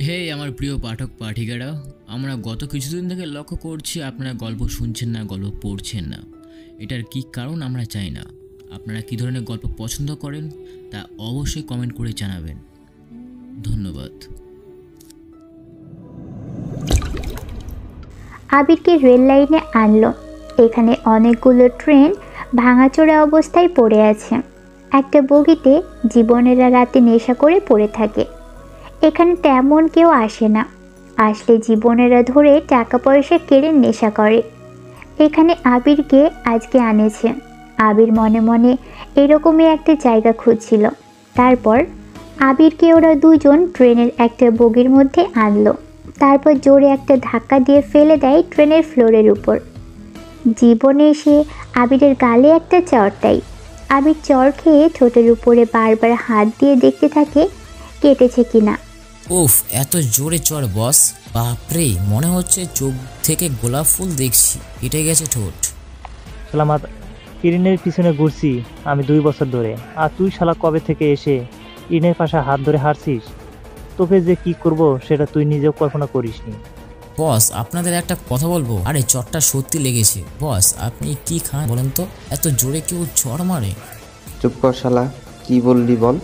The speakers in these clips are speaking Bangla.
হে আমার প্রিয় পাঠক পাঠিকারা, আমরা গত কিছুদিন থেকে লক্ষ্য করছি আপনারা গল্প শুনছেন না, গল্প পড়ছেন না। এটার কি কারণ আমরা চাই না। আপনারা কী ধরনের গল্প পছন্দ করেন তা অবশ্যই কমেন্ট করে জানাবেন। ধন্যবাদ। আবিরকে রেল লাইনে আনলো। এখানে অনেকগুলো ট্রেন ভাঙাচোরা অবস্থায় পড়ে আছে। একটা বগিতে জীবনেরা রাতে নেশা করে পড়ে থাকে। এখানে তেমন কেউ আসে না, আসলে জীবনেরা ধরে টাকা পয়সা কেড়ে নেশা করে। এখানে আবিরকে আজকে আনেছে। আবির মনে মনে এরকমই একটা জায়গা খুঁজছিল। তারপর আবিরকে ওরা দুজন ট্রেনের একটা বগির মধ্যে আনলো। তারপর জোরে একটা ধাক্কা দিয়ে ফেলে দেয় ট্রেনের ফ্লোরের উপর। জীবনে এসে আবিরের গালে একটা চড় দেয়। আবির চড় খেয়ে ঠোঁটের উপরে বারবার হাত দিয়ে দেখতে থাকে কেটেছে কিনা। উফ, এত জোরে চড় বস! বাপরে, মনে হচ্ছে চোখ থেকে গোলাপ ফুল দেখছি। কেটে গেছে ঠোঁট। সালামাত, ইরিনের পিছনে ঘুরছি আমি 2 বছর ধরে, আর তুই শালা কবে থেকে এসে ইরিনের পাশে হাত ধরে হারছিস? তোকে যে কি করব সেটা তুই নিজেও কল্পনা করিসনি। বস, আপনাদের একটা কথা বলবো? আরে চড়টা সত্যি লেগেছে। বস, আপনি কি খান বলেন তো? এত জোরে কেউ চড় মারে? চুপ কর শালা, কি বললি বল।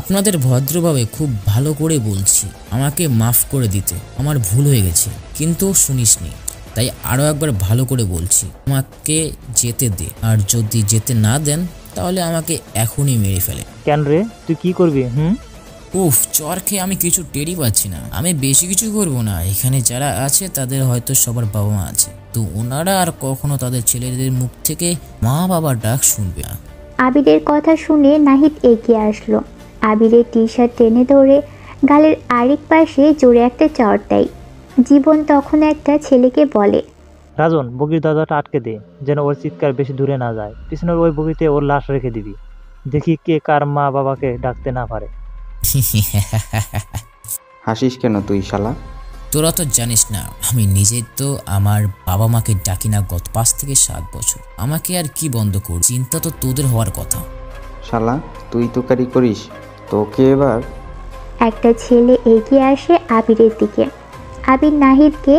আপনাদের ভদ্রভাবে খুব ভালো করে বলছি, আমাকে মাফ করে দিতে। আমার ভুল হয়ে গেছে, কিন্তু শুনিসনি, তাই আরও একবার ভালো করে বলছি, আমাকে যেতে দে। আর যদি যেতে না দেন তাহলে আমাকে এখনই মেরে ফেলে। কেন রে, তুই কি করবি? উফ, চর খেয়ে আমি কিছু টেরই পাচ্ছি না। আমি বেশি কিছু করব না। এখানে যারা আছে তাদের হয়তো সবার বাবা মা আছে, তো ওনারা আর কখনো তাদের ছেলেদের মুখ থেকে মা বাবার ডাক শুনবে না। আবিরের কথা শুনে নাহিদ এগিয়ে আসলো। আবিরের টি শার্ট টেনে ধরে গালের আরেক পাশে জোরে একটা চড় দেয়। জীবন তখন একটা ছেলেকে বলে, রাজন, বগির দরজাটা আটকে দে, যেন ওর চিৎকার বেশি দূরে না যায়। পিছনের ওই বগিতে ওর লাশ রেখে দিবি, দেখি কে কার মা বাবাকে ডাকতে না পারে। হাসিস কেন তুই শালা? তোরা তো জানিস না, আমি নিজেই তো আমার বাবা মাকে ডাকি না গত 5 থেকে 7 বছর। আমাকে আর কি বন্ধ কর? চিন্তা তো তোদের হওয়ার কথা। শালা তুই তোকারি করিস, তোকে এবার। একটা ছেলে এগিয়ে আসে আবিরের দিকে। আবির নাহিদকে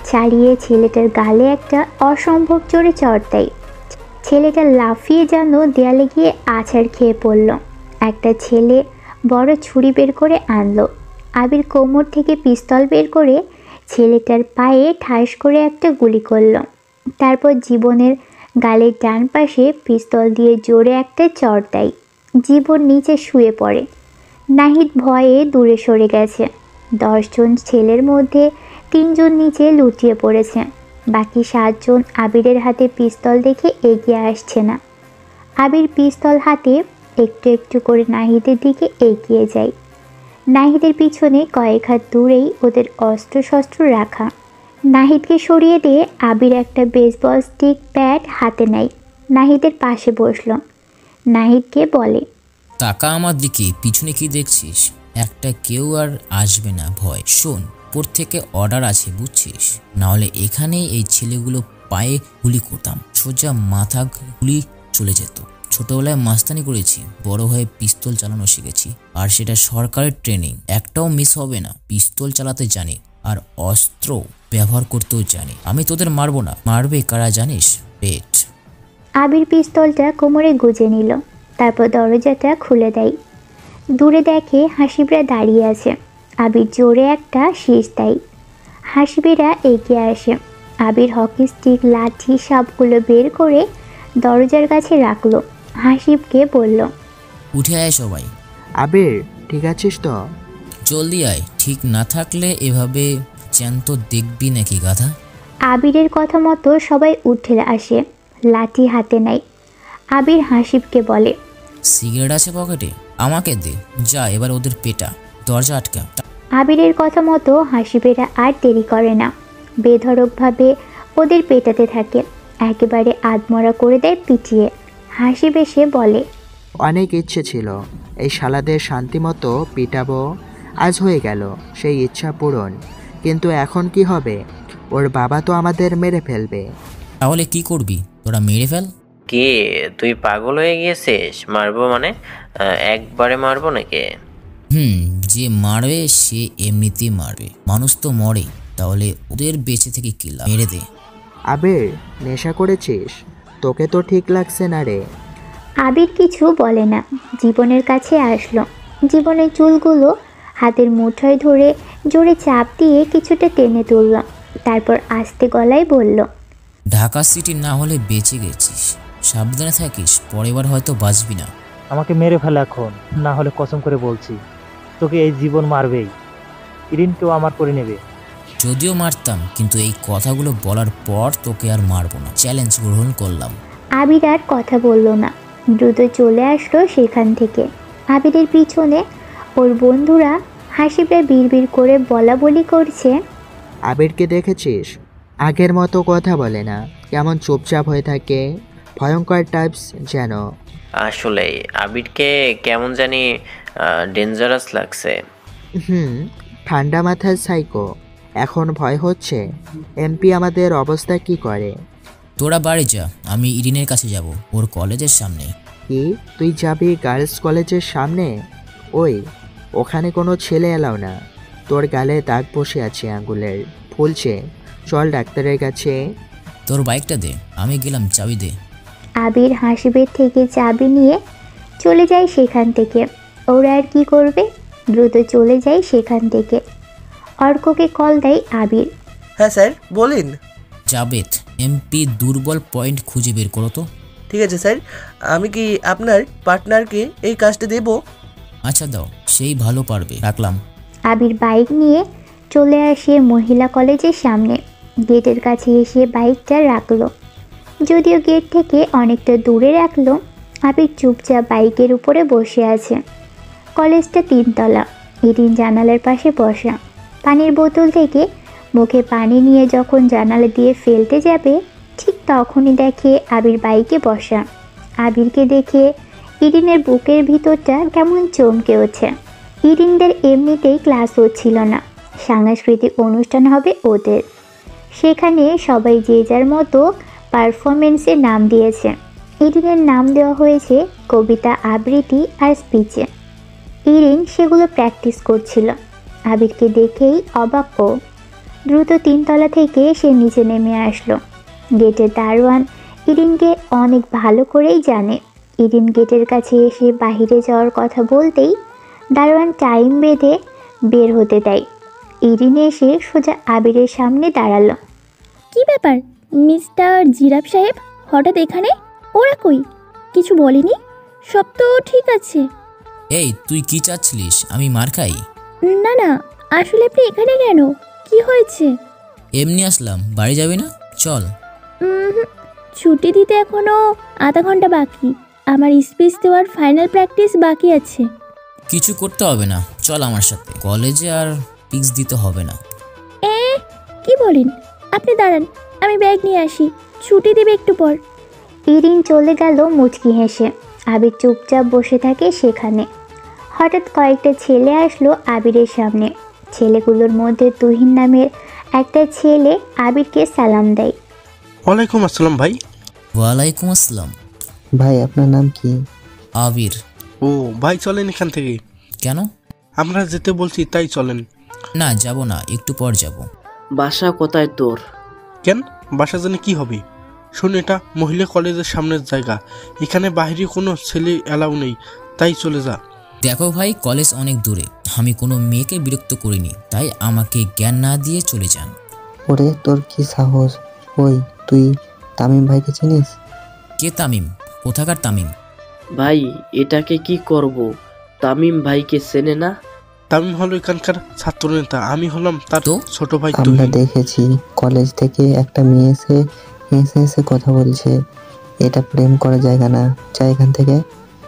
ছাড়িয়ে ছেলেটার গালে একটা অসম্ভব জোরে চড় দেয়। ছেলেটা লাফিয়ে যেন দেয়ালে গিয়ে আছাড় খেয়ে পড়ল। একটা ছেলে বড় ছুরি বের করে আনলো। আবির কোমর থেকে পিস্তল বের করে ছেলেটার পায়ে ঠাস করে একটা গুলি করল। তারপর জীবনের গালের ডান পাশে পিস্তল দিয়ে জোরে একটা চড় দেয়। জীবন নিচে শুয়ে পড়ে। নাহিদ ভয়ে দূরে সরে গেছে। 10 জন ছেলের মধ্যে 3 জন নিচে লুটিয়ে পড়েছে। বাকি 7 জন আবিরের হাতে পিস্তল দেখে এগিয়ে আসছে না। আবির পিস্তল হাতে একটু একটু করে নাহিদের দিকে এগিয়ে যায়। নাহিদের পিছনে কয়েক হাত দূরেই ওদের অস্ত্রশস্ত্র রাখা। নাহিদকে সরিয়ে দিয়ে আবির একটা বেসবল স্টিক ব্যাট হাতে নেয়। নাহিদের পাশে বসলো। নাহিদকে বলে, টাকা আমার দিকে, পিছনে কি দেখছিস? একটা কেউ আর আসবে না, ভয়। শোন, উপর থেকে অর্ডার আছে, বুঝছিস? নাহলে এখানেই এই ছেলেগুলো পায়ে গুলি করতাম, সোজা মাথা গুলি চলে যেত। ছোটবেলায় মাস্তানি করেছি, বড় হয়ে পিস্তল চালানো শিখেছি, আর সেটা সরকারের ট্রেনিং। একটাও মিস হবে না। পিস্তল চালাতে জানি, আর অস্ত্র ব্যবহার করতেও জানি। আমি তোদের মারবো না, মারবে কারা জানিস? পেট। আবির পিস্তলটা কোমরে গুজে নিল। তারপর দরজাটা খুলে দেয়। দূরে দেখে হাসিবরা দাঁড়িয়ে আছে। আবির জোরে একটা শীষ দেয়। হাসিবেরা এগিয়ে আসে। আবির হকি স্টিক, লাঠি, সবগুলো বের করে দরজার কাছে রাখলো। হাসিবকে বলল, উঠে আয় সবাই। আবির, ঠিক আছিস তো? জলদি আয়, ঠিক না থাকলে এভাবে জ্যান্ত দেখবি নাকি গাধা? আবিরের কথা মতো সবাই উঠে আসে, লাঠি হাতে নেয়। আবির হাসিবকে বলে, সিগারেট আছে পকেটে? আমাকে দে। যা এবার ওদের পেটা, দরজা আটকা। আবিরের কথা মতো হাসিবেরা আর দেরি করে না, বেধড়কভাবে ওদের পেটাতে থাকে। একেবারে আধমরা করে দেয় পিটিয়ে। হাসিব এসে বলে, অনেক ইচ্ছে ছিল এই শালাদের শান্তিমতো পিটাবো, আজ হয়ে গেল সেই ইচ্ছা পূরণ। কিন্তু এখন কি হবে? ওর বাবা তো আমাদের মেরে ফেলবে। তাহলে কি করবি? তোরা মেরে ফেল। কে তুই পাগল হয়ে গিয়েছিস? মারবো মানে একবারে মারবো নাকি? যে মারবে সে এমনিতেই মারবে, মানুষ তো মরে, তাহলে ওদের বেঁচে থেকে কি লাভ? মেরে দে। আবির, নেশা করেছিস? তোকে তো ঠিক লাগছে না রে। আবির কিছু বলে না, জীবনের কাছে আসলো। জীবনের চুলগুলো হাতের মুঠোয় ধরে জোরে চাপ দিয়ে কিছুটা টেনে তুলল, তারপর আস্তে গলায় বলল, ঢাকা সিটি না হলে বেঁচে গেছিস, সাবধানে থাকিস, পরের বার হয়তো বাঁচবি না। আমাকে মেরে ফেল এখন, না হলে কসম করে বলছি তোকে এই জীবন মারবেই। ইরিনকেও আমার করে নেবে। যদিও মারতাম, কিন্তু এই কথাগুলো বলার পর তোকে আর মারবো না, চ্যালেঞ্জ গ্রহণ করলাম। আবির আর কথা বলল না, দ্রুত চলে আসলো সেখান থেকে। আবিরের পিছনে ওর বন্ধুরা হাসিবে বিড়বিড় করে বলা বলি করছে। আবিরকে দেখেছিস? আগের মতো কথা বলে না, কেমন চুপচাপ হয়ে থাকে, ভয়ঙ্কর টাইপস যেন। আসলে আবিরকে কেমন জানি ডেঞ্জারাস লাগছে। ঠান্ডা মাথার সাইকো। এখন ভয় হচ্ছে এমপি আমাদের অবস্থা কি করে। তোরা বাড়ি যা, আমি ইরিনের কাছে যাব, ওর কলেজের সামনে। কি, তুই যাবি গার্লস কলেজের সামনে? ওই, ওখানে কোনো ছেলে এলাও না। তোর গালে দাগ বসে আছে আঙ্গুলের, ফুলছে। চল ডাক্তারের কাছে। তোর বাইকটা দে, আমি গেলাম, চাবি দে। আবির হাসিবের থেকে চাবি নিয়ে চলে যায় সেখান থেকে। ওরা আর কি করবে, দ্রুত চলে যায় সেখান থেকে। অর্ককে কল দেয় আবির। হ্যাঁ স্যার, বলেন। জাবেদ, এমপি দুর্বল পয়েন্ট খুঁজে বের করো তো। ঠিক আছে স্যার, আমি কি আপনার পার্টনারকে এই কাজটা দেব? আচ্ছা দাও, সেই ভালো পারবে, রাখলাম। আবির বাইক নিয়ে চলে আসে মহিলা কলেজের সামনে। গেটের কাছে এসে বাইকটা রাখলো, যদিও গেট থেকে অনেকটা দূরে রাখলো। আবির চুপচাপ বাইকের উপরে বসে আছে। কলেজটা 3 তলা। ইরিন জানালার পাশে বসা, পানির বোতল থেকে মুখে পানি নিয়ে যখন জানালা দিয়ে ফেলতে যাবে, ঠিক তখনই দেখে আবির বাইকে বসা। আবিরকে দেখে ইরিনের বুকের ভিতরটা কেমন চমকে ওঠে। ইরিনদের এমনিতেই ক্লাস হচ্ছিল না, সাংস্কৃতিক অনুষ্ঠান হবে ওদের। সেখানে সবাই যে যার মতো পারফরমেন্সের নাম দিয়েছে। ইরিনের নাম দেওয়া হয়েছে কবিতা, আবৃত্তি আর স্পিচে। ইরিন সেগুলো প্র্যাকটিস করছিল। আবিরকে দেখেই অবাক ও। দ্রুত 3 তলা থেকে সে নিচে নেমে আসলো। গেটের দারোয়ান ইরিনকে অনেক ভালো করেই জানে। ইরিন গেটের কাছে এসে বাহিরে যাওয়ার কথা বলতেই দারোয়ান টাইম বেঁধে বের হতে দেয়। ইরিন এসে সোজা আবিরের সামনে দাঁড়ালো। কি ব্যাপার মিস্টার জিরাফ সাহেব, হঠাৎ এখানে? ওরা কই? কিছু বলেনি? সব তো ঠিক আছে। এই, তুই কি চাচ্ছিলিস আমি মার খাই? না না, আসলে আপনি এখানে কেন? কি হয়েছে? এমনি আসলাম, বাড়ি যাবি না? চল। ছুটি দিতে এখনো আধা ঘন্টা বাকি। আমার স্পিচ দেওয়ার ফাইনাল প্র্যাকটিস বাকি আছে। কিছু করতে হবে না, চল আমার সাথে, কলেজে আর পিক্স দিতে হবে না। কি বলেন? আপনি দাঁড়ান, আমি ব্যাগ নিয়ে আসি, ছুটি দেবে একটু পর। ইরিন চলে গেল মুচকি হেসে। আবির চুপচাপ বসে থাকে সেখানে। হঠাৎ কয়েকটা ছেলে আসলো আবিরের সামনে। ছেলেগুলোর মধ্যে তুহিন নামের একটা ছেলে আবিরকে সালাম দেয়। ওয়ালাইকুম আসসালাম ভাই। ওয়ালাইকুম আসসালাম। ভাই আপনার নাম কি? আবির। ও ভাই, চলেন এখান থেকে। কেন? আমরা যেতে বলছি তাই চলেন। না, যাব না, একটু পর যাব। বাসা কোথায় তোর? কেন, বাসা জানে কি হবে? শোন, এটা মহিলা কলেজের সামনের জায়গা, এখানে বাইরে কোনো ছেলে এলাও নেই, তাই চলে যা। দেখো ভাই, কলেজ অনেক দূরে, আমি কোনো মেয়েকে বিরক্ত করিনি, তাই আমাকে জ্ঞান না দিয়ে চলে যান। ওরে তোর কি সাহস! ওই, তুই তামিম ভাইকে চিনিস? কে তামিম? কোথাকার তামিম? ভাই, এটাকে কি করব? তামিম ভাইকে চেনে না? তামিম হলো এখানকার ছাত্র নেতা, আমি হলাম তার ছোট ভাই। আমরা দেখেছি কলেজ থেকে একটা মেয়ে এসে হেসে হেসে কথা বলছে। এটা প্রেম করার জায়গা না, যা এখান থেকে।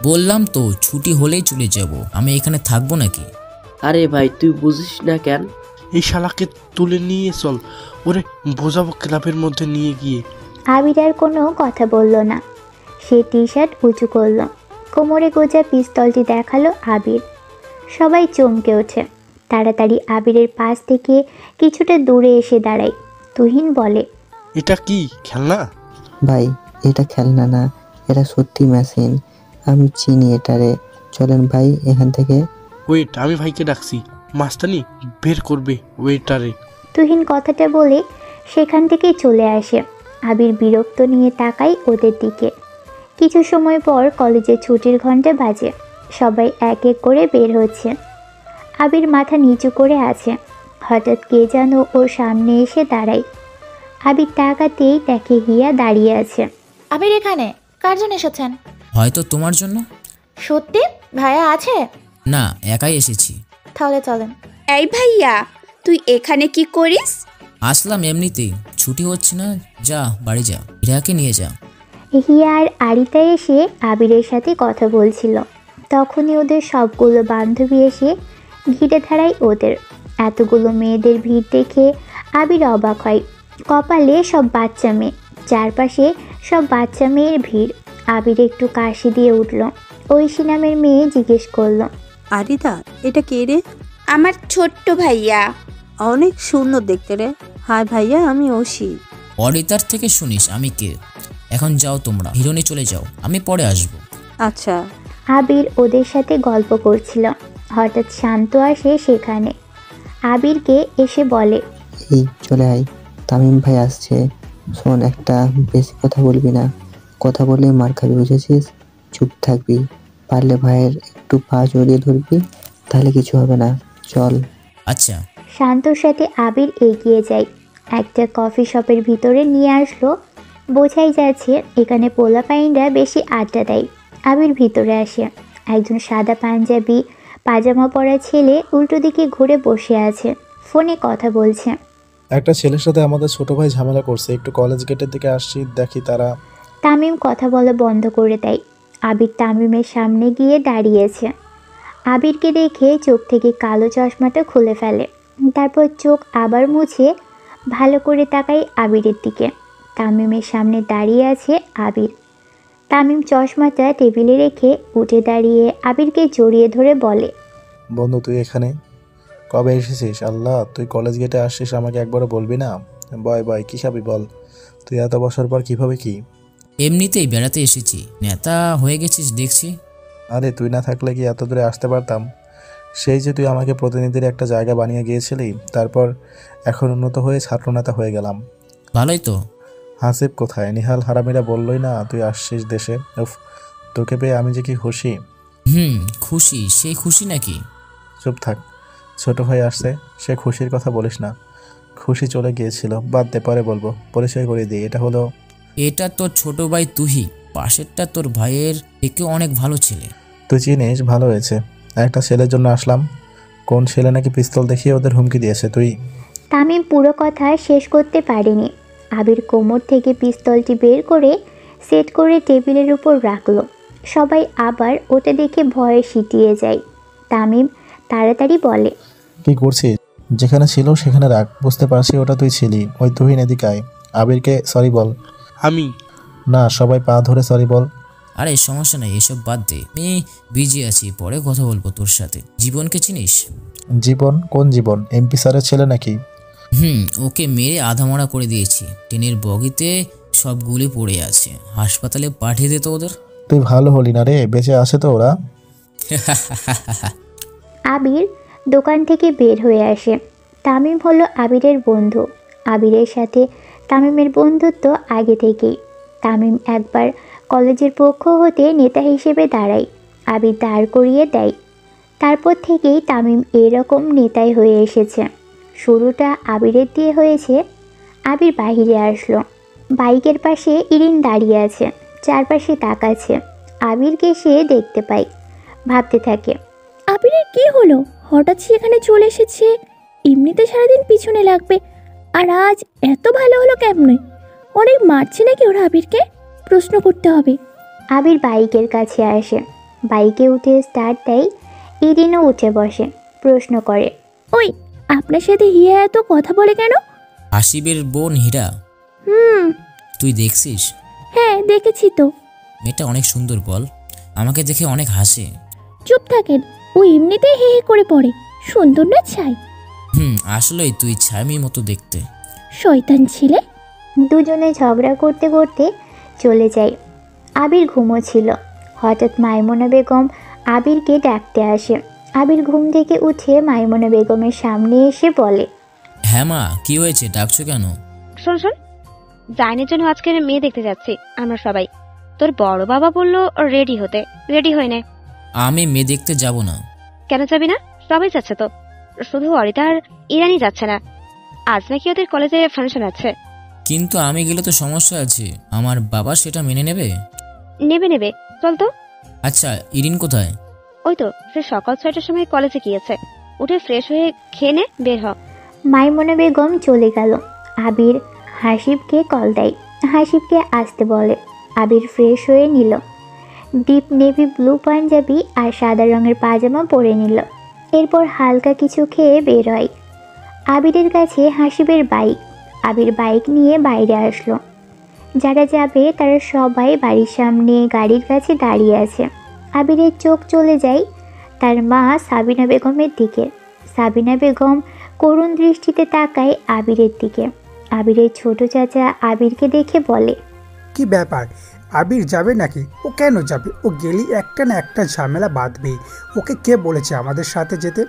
বললাম তো ছুটি হলেই চলে যাব, আমি এখানে থাকবো নাকি? আরে ভাই, তুই বুঝিস না কেন? এই শালাকে তুলে নিয়ে চল, ওরে বোঝাবো ক্লাবের মধ্যে নিয়ে গিয়ে। আবির আর কোনো কথা বলল না। সে টি শার্ট উঁচু করল, কোমরে গোজা পিস্তলটি দেখালো আবির। সবাই চমকে ওঠে। তাড়াতাড়ি আবিরের পাশ থেকে কিছুটা দূরে এসে দাঁড়ায়। তুহিন বলে, এটা কি খেলনা? ভাই এটা খেলনা না, এটা সত্যি মেশিন। আমি চিনি এটারে। চলেন ভাই এখান থেকে। ওয়েট, আমি ভাইকে ডাকছি। মাস্তানি বের করবে ওয়েটারে। তুহিন কথাটা বলে সেখান থেকেই চলে আসে। আবির বিরক্ত নিয়ে তাকায় ওদের দিকে। কিছু সময় পর কলেজে ছুটির ঘন্টা বাজে। সবাই এক এক করে বের হচ্ছে। আবির মাথা নিচু করে আছে। হঠাৎ কে যেন ওর সামনে এসে দাঁড়ায়। আবির তাকাতেই দেখে হিয়া দাঁড়িয়ে আছে। আবির এখানে কার জন্য এসেছেন? হয়তো তোমার জন্য। সত্যি? ভাইয়া আছে? না, একাই এসেছি। তাহলে চলেন। এই ভাইয়া, তুই এখানে কি করিস? আসলাম এমনিতেই, ছুটি হচ্ছে না, যা বাড়ি যা, ইরাকে নিয়ে যা। হিয়া আর আরিতা এসে আবিরের সাথে কথা বলছিল। তখনই ওদের সবগুলো বান্ধবী এসে ঘিরে দাঁড়ায় ওদের। এতগুলো মেয়েদের ভিড় দেখে আবির অবাক হয়। কপালে সব বাচ্চা মেয়ে, চারপাশে সব বাচ্চা মেয়ের ভিড়। আবির একটু কাশি দিয়ে উঠল। ঐশী নামের মেয়ে জিজ্ঞেস করলো, আরিতা, এটা কে রে? আমার ছোট্ট ভাইয়া। অনেক সুন্দর দেখতে রে। হাই ভাইয়া, আমি ঐশী। অরিতার থেকে শুনিস আমি কে। এখন যাও তোমরা, হিরোনে চলে যাও, আমি পরে আসবো। আচ্ছা। আবির ওদের সাথে গল্প করছিল। হঠাৎ শান্ত আসে সেখানে। আবিরকে এসে বলে, এই চলে আয়, তামিম ভাই আসছে। শোন, একটা বেশি কথা বলবি না, কথা বললে মার খাবি, বুঝেছিস? চুপ থাকবি, পারলে ভাইয়ের একটু পা জড়িয়ে ধরবি, তাহলে কিছু হবে না, চল। আচ্ছা। শান্তর সাথে আবির এগিয়ে যায়। একটা কফি শপের ভিতরে নিয়ে আসলো। বোঝাই যাচ্ছে এখানে পোলাপাইনরা বেশি আড্ডা দেয়। আবির ভিতরে আসে। একজন সাদা পাঞ্জাবি পাজামা পরা ছেলে উল্টো দিকে ঘুরে বসে আছে, ফোনে কথা বলছে। একটা ছেলের সাথে আমাদের ছোট ভাই ঝামেলা করছে, একটু কলেজ গেটের দিকে আসছি, দেখি তারা। তামিম কথা বলা বন্ধ করে দেয়। আবির তামিমের সামনে গিয়ে দাঁড়িয়েছে। আবিরকে দেখে চোখ থেকে কালো চশমাটা খুলে ফেলে। তারপর চোখ আবার মুছে ভালো করে তাকায় আবিরের দিকে। তামিমের সামনে দাঁড়িয়ে আছে আবির। তামিম চশমাটা টেবিলে রেখে উঠে দাঁড়িয়ে আবিরকে জড়িয়ে ধরে বলে, বন্ধু তুই এখানে কবে এসেছিস? আল্লাহ, তুই কলেজ গেটে আসছিস, আমাকে একবারও বলবি না? বয় বয়, কী খাবি বল? তুই এত বছর পর কিভাবে কি? এমনিতেই বেড়াতে এসেছি, নেতা হয়ে গেছিস দেখছি। আরে তুই না থাকলে কি এত দূরে আসতে পারতাম? সেই যে তুই আমাকে প্রতিনিধির একটা জায়গা বানিয়ে গিয়েছিলি, তারপর এখন উন্নত হয়ে ছাত্রনেতা হয়ে গেলাম। ভালোই তো। হাসিব কোথায়? নিহাল হারামিরা বললই না তুই আসছিস দেশে। উফ, তোকে পেয়ে আমি যে কি খুশি। খুশি? সেই খুশি নাকি? চুপ থাক, ছোট ভাই আসছে, সে খুশির কথা বলিস না। খুশি চলে গিয়েছিল, বাদ দে, পরে বলবো। পরিচয় করে দিই, এটা তোর ছোট ভাই তুহি, পাশেরটা তোর ভাইয়ের থেকেও অনেক ভালো ছেলে। তুই চিনিস? ভালো হয়েছে, একটা ছেলের জন্য আসলাম। কোন ছেলে নাকি পিস্তল দেখিয়ে ওদের হুমকি দিয়েছে তুই। তামিম পুরো কথা শেষ করতে পারেনি। আবির কোমর থেকে পিস্তলটি বের করে সেট করে টেবিলের উপর রাখলো। সবাই আবার ওটা দেখে ভয়ে সিটিয়ে যায়। তামিম তাড়াতাড়ি বলে, কি করছিস? যেখানে ছিল সেখানে রাখ, বুঝতে পারছি ওটা তুই ছিলি। ওই তুহিন এদিকে আয়, আবিরকে সরি বল। আমি না, সবাই পা ধরে সরি বল। আরে সমস্যা নাই, এসব বাদ দে, আমি বিজি আছি, পরে কথা বলবো তোর সাথে। জীবনকে চিনিস? জীবন? কোন জীবন? এমপি স্যারের ছেলে নাকি? ওকে মেরে আধামরা করে দিয়েছি। ট্রেনের বগিতে সব গুলি পড়ে আছে, হাসপাতালে পাঠিয়ে দে তো ওদের। তুই ভালো হলি না রে, বেঁচে আছে তো ওরা? আবির দোকান থেকে বের হয়ে আসে। তামিম হলো আবিরের বন্ধু। আবিরের সাথে তামিমের বন্ধুত্ব আগে থেকেই। তামিম একবার কলেজের পক্ষ হতে নেতা হিসেবে দাঁড়ায়। আবির দাঁড় করিয়ে দেয়। তারপর থেকেই তামিম এরকম নেতাই হয়ে এসেছে। শুরুটা আবিরের দিয়ে হয়েছে। আবির বাহিরে আসলো। বাইকের পাশে ইরিন দাঁড়িয়ে আছে, চারপাশে তাকাচ্ছে। আবিরকে সে দেখতে পায়, ভাবতে থাকে, আবিরের কি হলো? হঠাৎ সে এখানে চলে এসেছে। এমনিতে সারাদিন পিছনে লাগবে, আর আজ এত ভালো হলো কেমনে? অনেক মারছে নাকি ওরা আবিরকে? প্রশ্ন করতে হবে। আবির বাইকের কাছে আসে, বাইকে উঠে স্টার্ট দেয়। ইরিনও উঠে বসে, প্রশ্ন করে, ওই আপনার সাথে হিয়া এত কথা বলে কেন? হাসিবের বোন হীরা। তুই দেখছিস? হ্যাঁ দেখেছি তো। মেয়েটা অনেক সুন্দর, বল? আমাকে দেখে অনেক হাসে। চুপ থাকেন, ও এমনিতেই হে হে করে পড়ে। সুন্দর না ছাই? আসলেই তুই ছাইমির মতো দেখতে। শয়তান ছেলে। দুজনে ঝগড়া করতে করতে চলে যায়। আবির ঘুমোচ্ছিল। হঠাৎ মাইমুনা বেগম আবিরকে ডাকতে আসে। আবির ঘুম থেকে উঠে মাইমুনা বেগমের সামনে এসে বলে, হ্যাঁ মা, কি হয়েছে, ডাকছো কেন? শোন শোন, জাইনের জন্য আজকে মেয়ে দেখতে যাচ্ছি আমরা সবাই। তোর বড় বাবা বললো রেডি হতে, রেডি হয়ে নে। আমি মেয়ে দেখতে যাব না। কেন যাবি না? সবাই যাচ্ছে তো, শুধু অরিতা আর ইরানি যাচ্ছে না। আজ নাকি ওদের কলেজে ফাংশন আছে। কিন্তু আমি গেলে তো সমস্যা আছে, আমার বাবা সেটা মেনে নেবে? নেবে নেবে, চল তো। আচ্ছা, ইরিন কোথায়? ওই তো সে সকাল 6টার সময় কলেজে গিয়েছে। উঠে ফ্রেশ হয়ে খেয়ে নে, বের হ। মাইমুনা বেগম চলে গেল। আবির হাসিবকে কল দেয়, হাসিবকে আসতে বলে। আবির ফ্রেশ হয়ে নিল, ডিপ নেভি ব্লু পাঞ্জাবি আর সাদা রঙের পাজামা পরে নিল। এরপর হালকা কিছু খেয়ে বের হয়। আবিরের কাছে হাসিবের বাইক। আবির বাইক নিয়ে বাইরে আসলো। যারা যাবে তারা সবাই বাড়ির সামনে গাড়ির কাছে দাঁড়িয়ে আছে। আবিরের চোখ চলে যায় তার মা সাবিনা বেগমের দিকে। সাবিনা বেগম করুণ দৃষ্টিতে তাকায় আবিরের দিকে। আবিরের ছোট চাচা আবিরকে দেখে বলে, কি ব্যাপার, আবির যাবে নাকি? ও কেন যাবে? ও গেলেই একটা না একটা ঝামেলা বাঁধবেই। ওকে কে বলেছে আমাদের সাথে যেতে?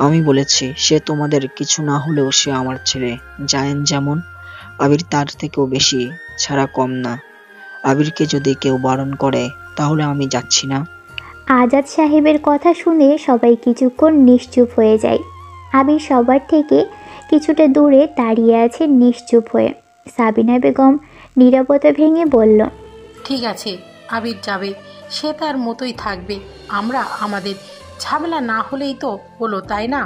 আমি বলেছি, সে তোমাদের কিছু না হলেও সে আমার ছেলে। জায়েন যেমন, আবির তার থেকেও বেশি, ছাড়া কম না। আবিরকে যদি কেউ বারণ করে তাহলে আমি যাচ্ছি না। আজাদ সাহেবের কথা শুনে সবাই কিছুক্ষণ নিশ্চুপ হয়ে যায়। আবির সবার থেকে কিছুটা দূরে দাঁড়িয়ে আছে নিশ্চুপ হয়ে। সাবিনা বেগম নীরবতা ভেঙে বলল, ঠিক আছে, আবির যাবে, সে তার মতোই থাকবে। আমরা আমাদের, ঝামেলা না হলেই তো হলো, তাই না?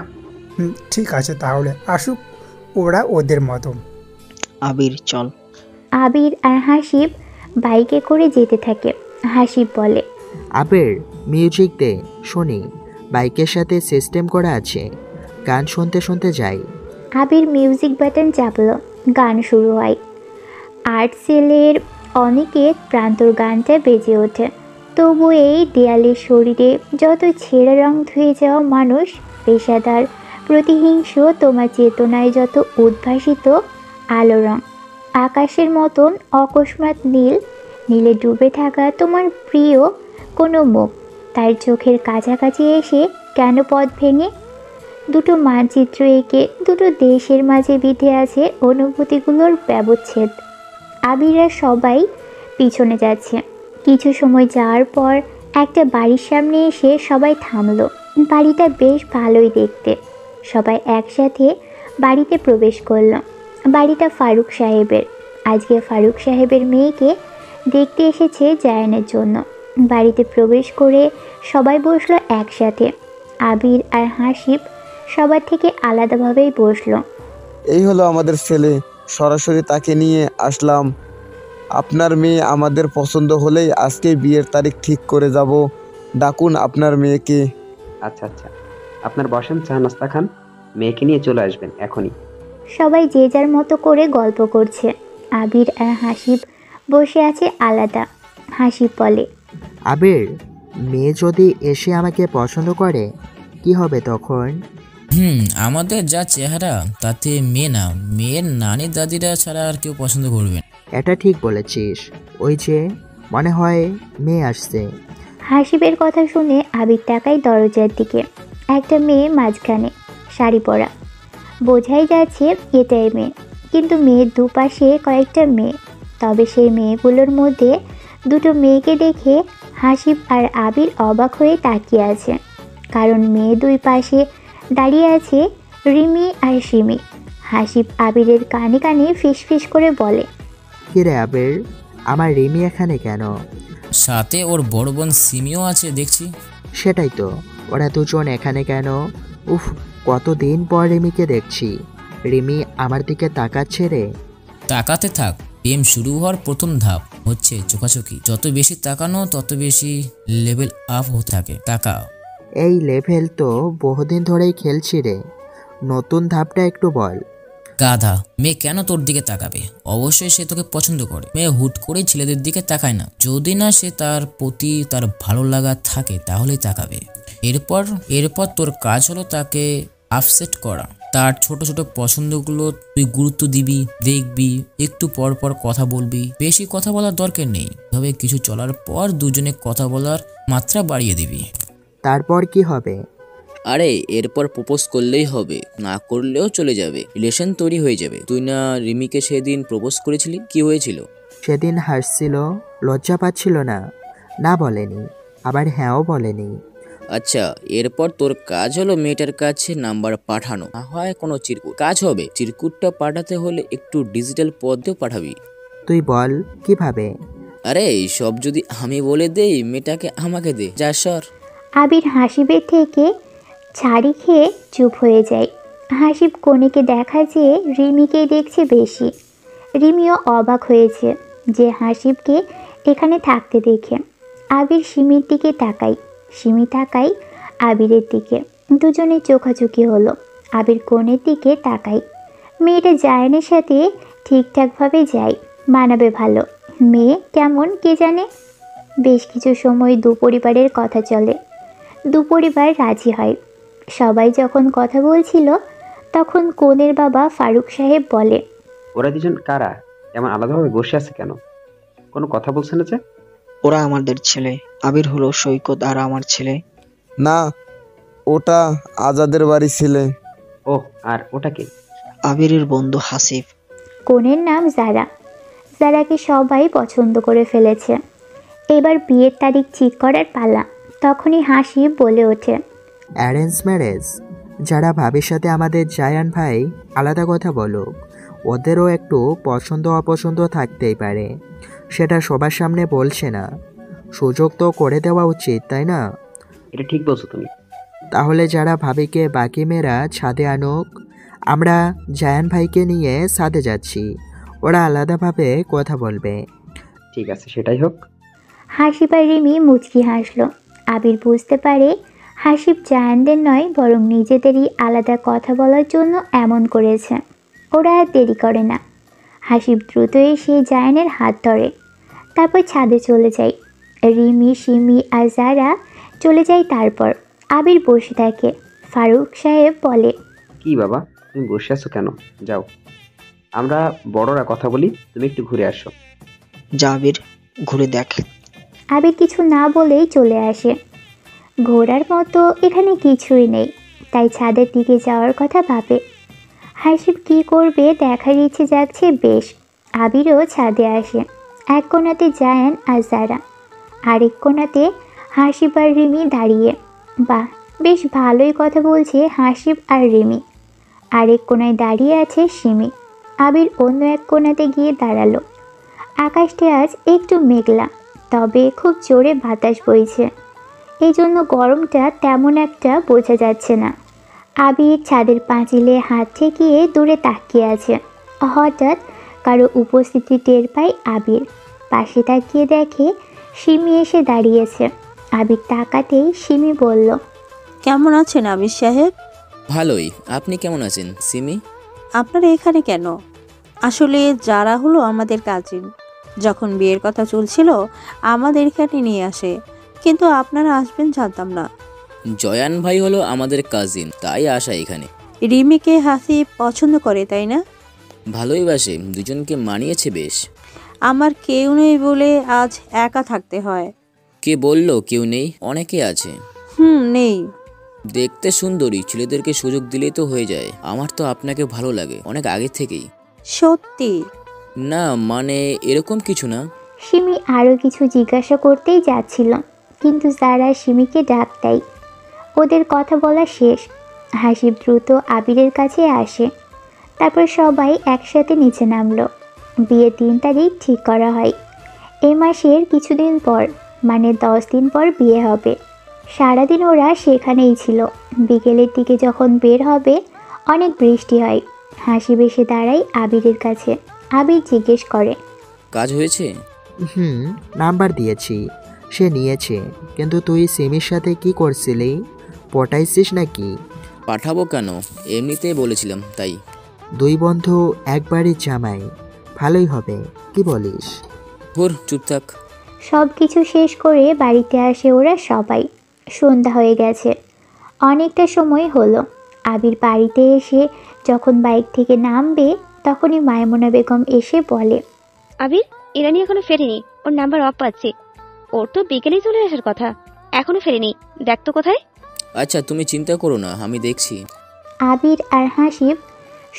ঠিক আছে, তাহলে আসুক ওরা ওদের মতো। আবির চল। আবির আর হাসিব বাইকে করে যেতে থাকে। হাসিব বলে, আবির মিউজিক দে, শুনি। বাইকের সাথে সিস্টেম করা আছে, গান শুনতে শুনতে যাই। আবির মিউজিক বাটন চাপল, গান শুরু হয়। আর্ট সেলের অনেকের প্রান্তর গানটা বেজে ওঠে। তবু এই দেয়ালের শরীরে যত ছেঁড়া রং ধুয়ে যাওয়া মানুষ, পেশাদার, প্রতিহিংস, তোমার চেতনায় যত উদ্ভাসিত আলো রং, আকাশের মতন অকস্মাৎ নীল, নীলে ডুবে থাকা তোমার প্রিয় কোনো মুখ, তার চোখের কাছাকাছি এসে কেন পথ ভেঙে? দুটো মানচিত্র এঁকে দুটো দেশের মাঝে বিধে আছে অনুভূতিগুলোর ব্যবচ্ছেদ। আবিরা সবাই পিছনে যাচ্ছে। কিছু সময় যাওয়ার পর একটা বাড়ির সামনে এসে সবাই থামলো। বাড়িটা বেশ ভালোই দেখতে। সবাই একসাথে বাড়িতে প্রবেশ করলো। বাড়িটা ফারুক সাহেবের। আজকে ফারুক সাহেবের মেয়েকে দেখতে এসেছে জায়ানের জন্য। বাড়িতে প্রবেশ করে সবাই বসলো একসাথে। আবির আর হাসিব সবার থেকে আলাদাভাবেই বসলো। এই হলো আমাদের ছেলে, সরাসরি তাকে নিয়ে আসলাম। আপনার মেয়ে আমাদের পছন্দ হলেই আজকে বিয়ের তারিখ ঠিক করে যাব। ডাকুন আপনার মেয়েকে। আচ্ছা আচ্ছা, আপনার বসেন, চা নাস্তা খান, মেয়েকে নিয়ে চলে আসবেন এখনই। সবাই যে যার মতো করে গল্প করছে। আবির আর হাসিব বসে আছে আলাদা। হাসিব বলে, আবির, মেয়ে যদি এসে আমাকে পছন্দ করে কি হবে তখন? আমাদের যা চেহারা তাতে মেয়ে না, মেয়ের নানি দাদিরা ছাড়া আর কেউ পছন্দ করবে। এটা ঠিক বলেছিস। ওই যে মনে হয় মেয়ে আসছে। হাসিবের কথা শুনে আবির তাকায় দরজার দিকে। একটা মেয়ে মাঝখানে, শাড়ি পরা। বোঝাই যাচ্ছে এটাই মেয়ে, কিন্তু মেয়ের দুপাশে কয়েকটা মেয়ে। তবে সেই মেয়েগুলোর মধ্যে দুটো মেয়েকে দেখে হাসিব আর আবির অবাক হয়ে তাকিয়ে আছে। কারণ মেয়ে দুই পাশে দাঁড়িয়ে আছে রিমি আর সিমি। হাসিব আবিরের কানে কানে ফিসফিস করে বলে, কিরে আবির, আমার রিমি এখানে কেন? সাথে ওর বড় বোন সিমিও আছে দেখছি। সেটাই তো, ওরা দুজন এখানে কেন? উফ, কতদিন পর রিমিকে দেখছি। রিমি আমার দিকে তাকাচ্ছে রে। তাকাতে থাক, প্রেম শুরু হওয়ার প্রথম ধাপ হচ্ছে চোখাচোখি। যত বেশি তাকানো তত বেশি লেভেল আপ হতে থাকে। তাকাও। এই লেভেল তো বহুদিন ধরেই খেলছি রে, নতুন ধাপটা একটু বল। গাধা, মেয়ে কেন তোর দিকে তাকাবে? অবশ্যই সে তোকে পছন্দ করে। মেয়ে হুট করে ছেলেদের দিকে তাকায় না, যদি না সে তার প্রতি তার ভালো লাগা থাকে তাহলেই তাকাবে। এরপর তোর কাজ হলো তাকে আপসেট করা। তার ছোট ছোট পছন্দগুলো তুই গুরুত্ব দিবি, দেখবি, একটু পর পর কথা বলবি। বেশি কথা বলার দরকার নেই, তবে কিছু চলার পর দুজনে কথা বলার মাত্রা বাড়িয়ে দিবি। তারপর কি হবে? আরে এরপর প্রপোজ করলেই হবে, না করলেও চলে যাবে, রিলেশন তৈরি হয়ে যাবে। তুই না রিমিকে সেদিন প্রপোজ করেছিলি, কি হয়েছিল? সেদিন হাসছিল, লজ্জা পাচ্ছিল না, না বলেনি, আবার হ্যাঁও বলেনি। আচ্ছা, এরপর তোর কাজ হলো মেয়েটার কাছে নাম্বার পাঠানো, না হয় কোনো চিরকুট কাজ হবে। চিরকুটটা পাঠাতে হলে একটু ডিজিটাল পদ্ধতিও পাঠাবি। তুই বল কিভাবে? আরে সব যদি আমি বলে দেই, মেয়েটাকে আমাকে দে, যা সর। আবির হাসিবের থেকে ছাড়ি খেয়ে চুপ হয়ে যায়। হাসিব কনেকে দেখা যে রিমিকেই দেখছে বেশি। রিমিও অবাক হয়েছে যে হাসিবকে এখানে থাকতে দেখে। আবির সিমির দিকে তাকায়, সিমি তাকায় আবিরের দিকে। দুজনে চোখাচোখি হলো। আবির কনের দিকে তাকায়। মেয়েটা জায়ানের সাথে ঠিকঠাকভাবে যায়, মানাবে ভালো। মেয়ে কেমন কে জানে। বেশ কিছু সময় দুপরিবারের কথা চলে। দুপরিবার রাজি হয়। সবাই যখন কথা বলছিল তখন কনের বাবা ফারুক সাহেব বলে, ওরা দুজন কারা? এমন আলাদাভাবে বসে আছে কেন? কোনো কথা বলছে না যে? ওরা আমাদের ছেলে। আবির হলো সৈকত আর আমার ছেলে। না, ওটা আজাদের বাড়ি ছেলে। ও, আর ওটা কে? আবিরের বন্ধু হাসিব। কনের নাম জারা। জারাকে সবাই পছন্দ করে ফেলেছে। এবার বিয়ের তারিখ ঠিক করার পালা। তখনই হাসিব বলে ওঠে, অ্যারেঞ্জ ম্যারেজ? যারা ভাবির সাথে আমাদের জায়ান ভাই আলাদা কথা বলুক, ওদেরও একটু পছন্দ অপছন্দ থাকতেই পারে। সেটা সবার সামনে বলছে না, সুযোগ তো করে দেওয়া উচিত, তাই না? এটা ঠিক বলছো তুমি। তাহলে যারা ভাবিকে বাকি মেয়েরা ছাদে আনুক, আমরা জায়ান ভাইকে নিয়ে ছাদে যাচ্ছি, ওরা আলাদাভাবে কথা বলবে। ঠিক আছে, সেটাই হোক। হাসিব আর রিমি মুচকি হাসলো। আবির বুঝতে পারে হাসিব জায়ানদের নয় বরং নিজেদেরই আলাদা কথা বলার জন্য এমন করেছে। ওরা আর দেরি করে না। হাসিব দ্রুত এসে জায়ানের হাত ধরে, তারপর ছাদে চলে যায়। রিমি, সিমি আর জারা চলে যায়। তারপর আবির বসে থাকে। ফারুক সাহেব বলে, কি বাবা, তুমি বসে আছো কেন? যাও, আমরা বড়রা কথা বলি, তুমি একটু ঘুরে আসো। যা আবির, ঘুরে দেখ। আবির কিছু না বলেই চলে আসে। ঘোরার মতো এখানে কিছুই নেই, তাই ছাদের দিকে যাওয়ার কথা ভাবে। হাসিব কি করবে দেখার ইচ্ছে জাগছে বেশ। আবিরও ছাদে আসে। এক কোণাতে জায়ান আর জারা, আরেক কোণাতে হাসিব আর রিমি দাঁড়িয়ে। বাহ, বেশ ভালোই কথা বলছে হাসিব আর রিমি। আরেক কোণায় দাঁড়িয়ে আছে সিমি। আবির অন্য এক কোণাতে গিয়ে দাঁড়ালো। আকাশটা আজ একটু মেঘলা, তবে খুব জোরে বাতাস বইছে, এই জন্য গরমটা তেমন একটা বোঝা যাচ্ছে না। আবির ছাদের পাঁচিলে হাত ঠেকিয়ে দূরে তাকিয়ে আছে। হঠাৎ কারো উপস্থিতি টের পায় আবির। পাশে তাকিয়ে দেখে সিমি এসে দাঁড়িয়েছে। আবির তাকাতেই সিমি বলল, কেমন আছেন আবির সাহেব? ভালোই, আপনি কেমন আছেন সিমি? আপনারা এখানে কেন? আসলে যারা হলো আমাদের কাজিন, যখন বিয়ের কথা চলছিল আমাদের এখানে নিয়ে আসে, কিন্তু আপনারা আসবেন জানতাম না। জয়ান ভাই হলো আমাদের কাজিন, তাই আসা এখানে। রিমিকে হাসিব পছন্দ করে, তাই না? ভালোই বাসে, দুজনকে মানিয়েছে বেশ। আমার কেউ নেই বলে আজ একা থাকতে হয়। কে বলল কেউ নেই? অনেকে আছে। নেই। দেখতে সুন্দরী, ছেলেদেরকে সুযোগ দিলেই তো হয়ে যায়। আমার তো আপনাকে ভালো লাগে অনেক আগে থেকেই। সত্যি? না মানে এরকম কিছু না। সিমি আরও কিছু জিজ্ঞাসা করতেই যাচ্ছিল, কিন্তু যারা সিমিকে ডাক দেয়। ওদের কথা বলা শেষ। হাসিব দ্রুত আবিরের কাছে আসে। তারপর সবাই একসাথে নিচে নামলো। বিয়ের 3 তারিখ ঠিক করা হয়। এই মাসের কিছুদিন পর, মানে 10 দিন পর বিয়ে হবে। সারাদিন ওরা সেখানেই ছিল। বিকেলের দিকে যখন বের হবে অনেক বৃষ্টি হয়। হাসিব এসে দাঁড়ায় আবিরের কাছে। আবির জিজ্ঞেস করে, কাজ হয়েছে? নাম্বার দিয়েছি, সে নিয়েছে। কিন্তু তুই সিমির সাথে কি করছিলি? পটাইছিস নাকি? পাঠাবো কেন, এমনিতেই বলেছিলাম তাই। 2 বন্ধু একবারই জামাই, ভালোই হবে, কি বলিস? চুপ থাক। সব কিছু শেষ করে বাড়িতে আসে ওরা সবাই। সন্ধ্যা হয়ে গেছে, অনেকটা সময় হলো। আবির বাড়িতে এসে যখন বাইক থেকে নামবে তখনই মাইমুনা বেগম এসে বলে, আবির, ইরানি এখনো ফেরেনি, ওর নাম্বার অফ পাচ্ছি। ওর তো বিকেলেই চলে আসার কথা, এখনো ফেরেনি। দেখ তো কোথায়। আচ্ছা তুমি চিন্তা করো না, আমি দেখছি। আবির আর হাসিব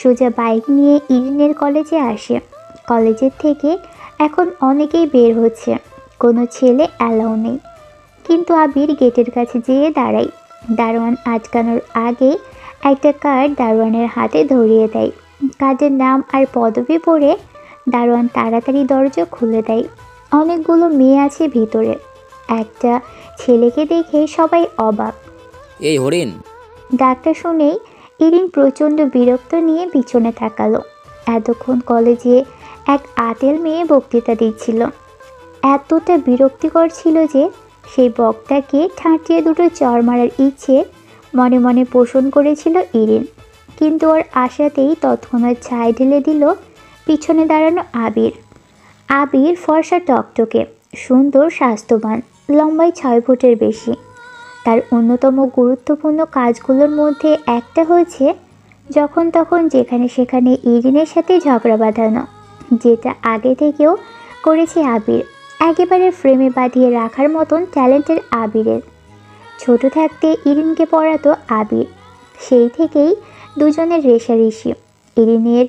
সোজা বাইক নিয়ে ইরিনের কলেজে আসে। কলেজের থেকে এখন অনেকেই বের হচ্ছে, কোনো ছেলে অ্যালাউ নেই। কিন্তু আবির গেটের কাছে যেয়ে দাঁড়ায়। দারোয়ান আটকানোর আগে একটা কার্ড দারোয়ানের হাতে ধরিয়ে দেয়। কার্ডের নাম আর পদবি পড়ে দারোয়ান তাড়াতাড়ি দরজা খুলে দেয়। অনেকগুলো মেয়ে আছে ভিতরে। একটা ছেলেকে দেখে সবাই অবাক। এই হরিণ। ডাকটা শুনেই ইরিন প্রচণ্ড বিরক্ত নিয়ে পিছনে তাকালো। এতক্ষণ কলেজে এক আতেল মেয়ে বক্তৃতা দিচ্ছিল। এতটা বিরক্তিকর ছিল যে সেই বক্তাকে ঠাঁটিয়ে দুটো চড় মারার ইচ্ছে মনে মনে পোষণ করেছিল ইরিন। কিন্তু ওর আশাতেই তৎক্ষণাৎ ছাই ঢেলে দিল পিছনে দাঁড়ানো আবির। আবির ফর্সা টকটকে, সুন্দর, স্বাস্থ্যবান, লম্বায় 6 ফুটের বেশি। তার অন্যতম গুরুত্বপূর্ণ কাজগুলোর মধ্যে একটা হচ্ছে যখন তখন যেখানে সেখানে ইরিনের সাথে ঝগড়া বাঁধানো, যেটা আগে থেকেও করেছে আবির। একেবারে ফ্রেমে বাঁধিয়ে রাখার মতন ট্যালেন্টের আবিরের। ছোট থাকতে ইরিনকে পড়াতো আবির, সেই থেকেই দুজনের রেষারেষি। ইরিনের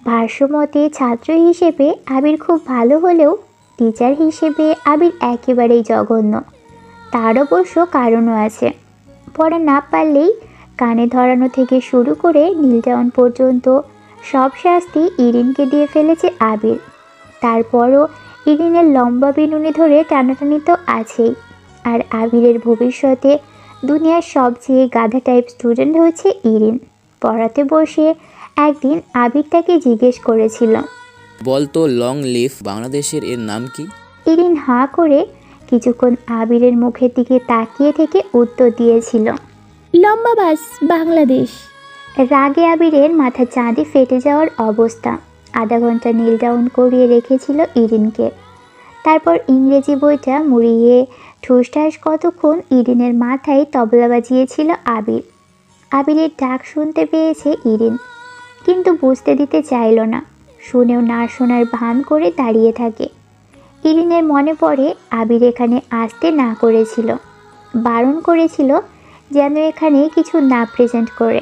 ভাষ্যমতে ছাত্র হিসেবে আবির খুব ভালো হলেও টিচার হিসেবে আবির একেবারেই জঘন্য। তার অবশ্য কারণও আছে। পড়া না পারলেই কানে ধরানো থেকে শুরু করে নীলটাউন পর্যন্ত সব শাস্তি ইরিনকে দিয়ে ফেলেছে আবির। তারপরও ইরিনের লম্বা বিনুনি ধরে টানাটানি তো আছেই। আর আবিরের ভবিষ্যতে দুনিয়ার সবচেয়ে গাধা টাইপ স্টুডেন্ট হচ্ছে ইরিন। পড়াতে বসে একদিন আবির তাকে জিজ্ঞেস করেছিল, বলতো লং লিভ বাংলাদেশের এর নাম কি? ইরিন হাঁ করে কিছুক্ষণ আবিরের মুখের দিকে তাকিয়ে থেকে উত্তর দিয়েছিল, লম্বা বাস বাংলাদেশ। রাগে আবিরের মাথা চাঁদে ফেটে যাওয়ার অবস্থা। আধা ঘন্টা নীল ডাউন করিয়ে রেখেছিল ইরিনকে। তারপর ইংরেজি বইটা মুড়িয়ে ঠুসঠাস কতক্ষণ ইরিনের মাথায় তবলা বাজিয়েছিল আবির। আবিরের ডাক শুনতে পেয়েছে ইরিন, কিন্তু বুঝতে দিতে চাইল না। শুনেও না শোনার ভান করে দাঁড়িয়ে থাকে। ইরিনের মনে পড়ে আবির এখানে আসতে না করেছিল, বারণ করেছিল যেন এখানে কিছু না প্রেজেন্ট করে।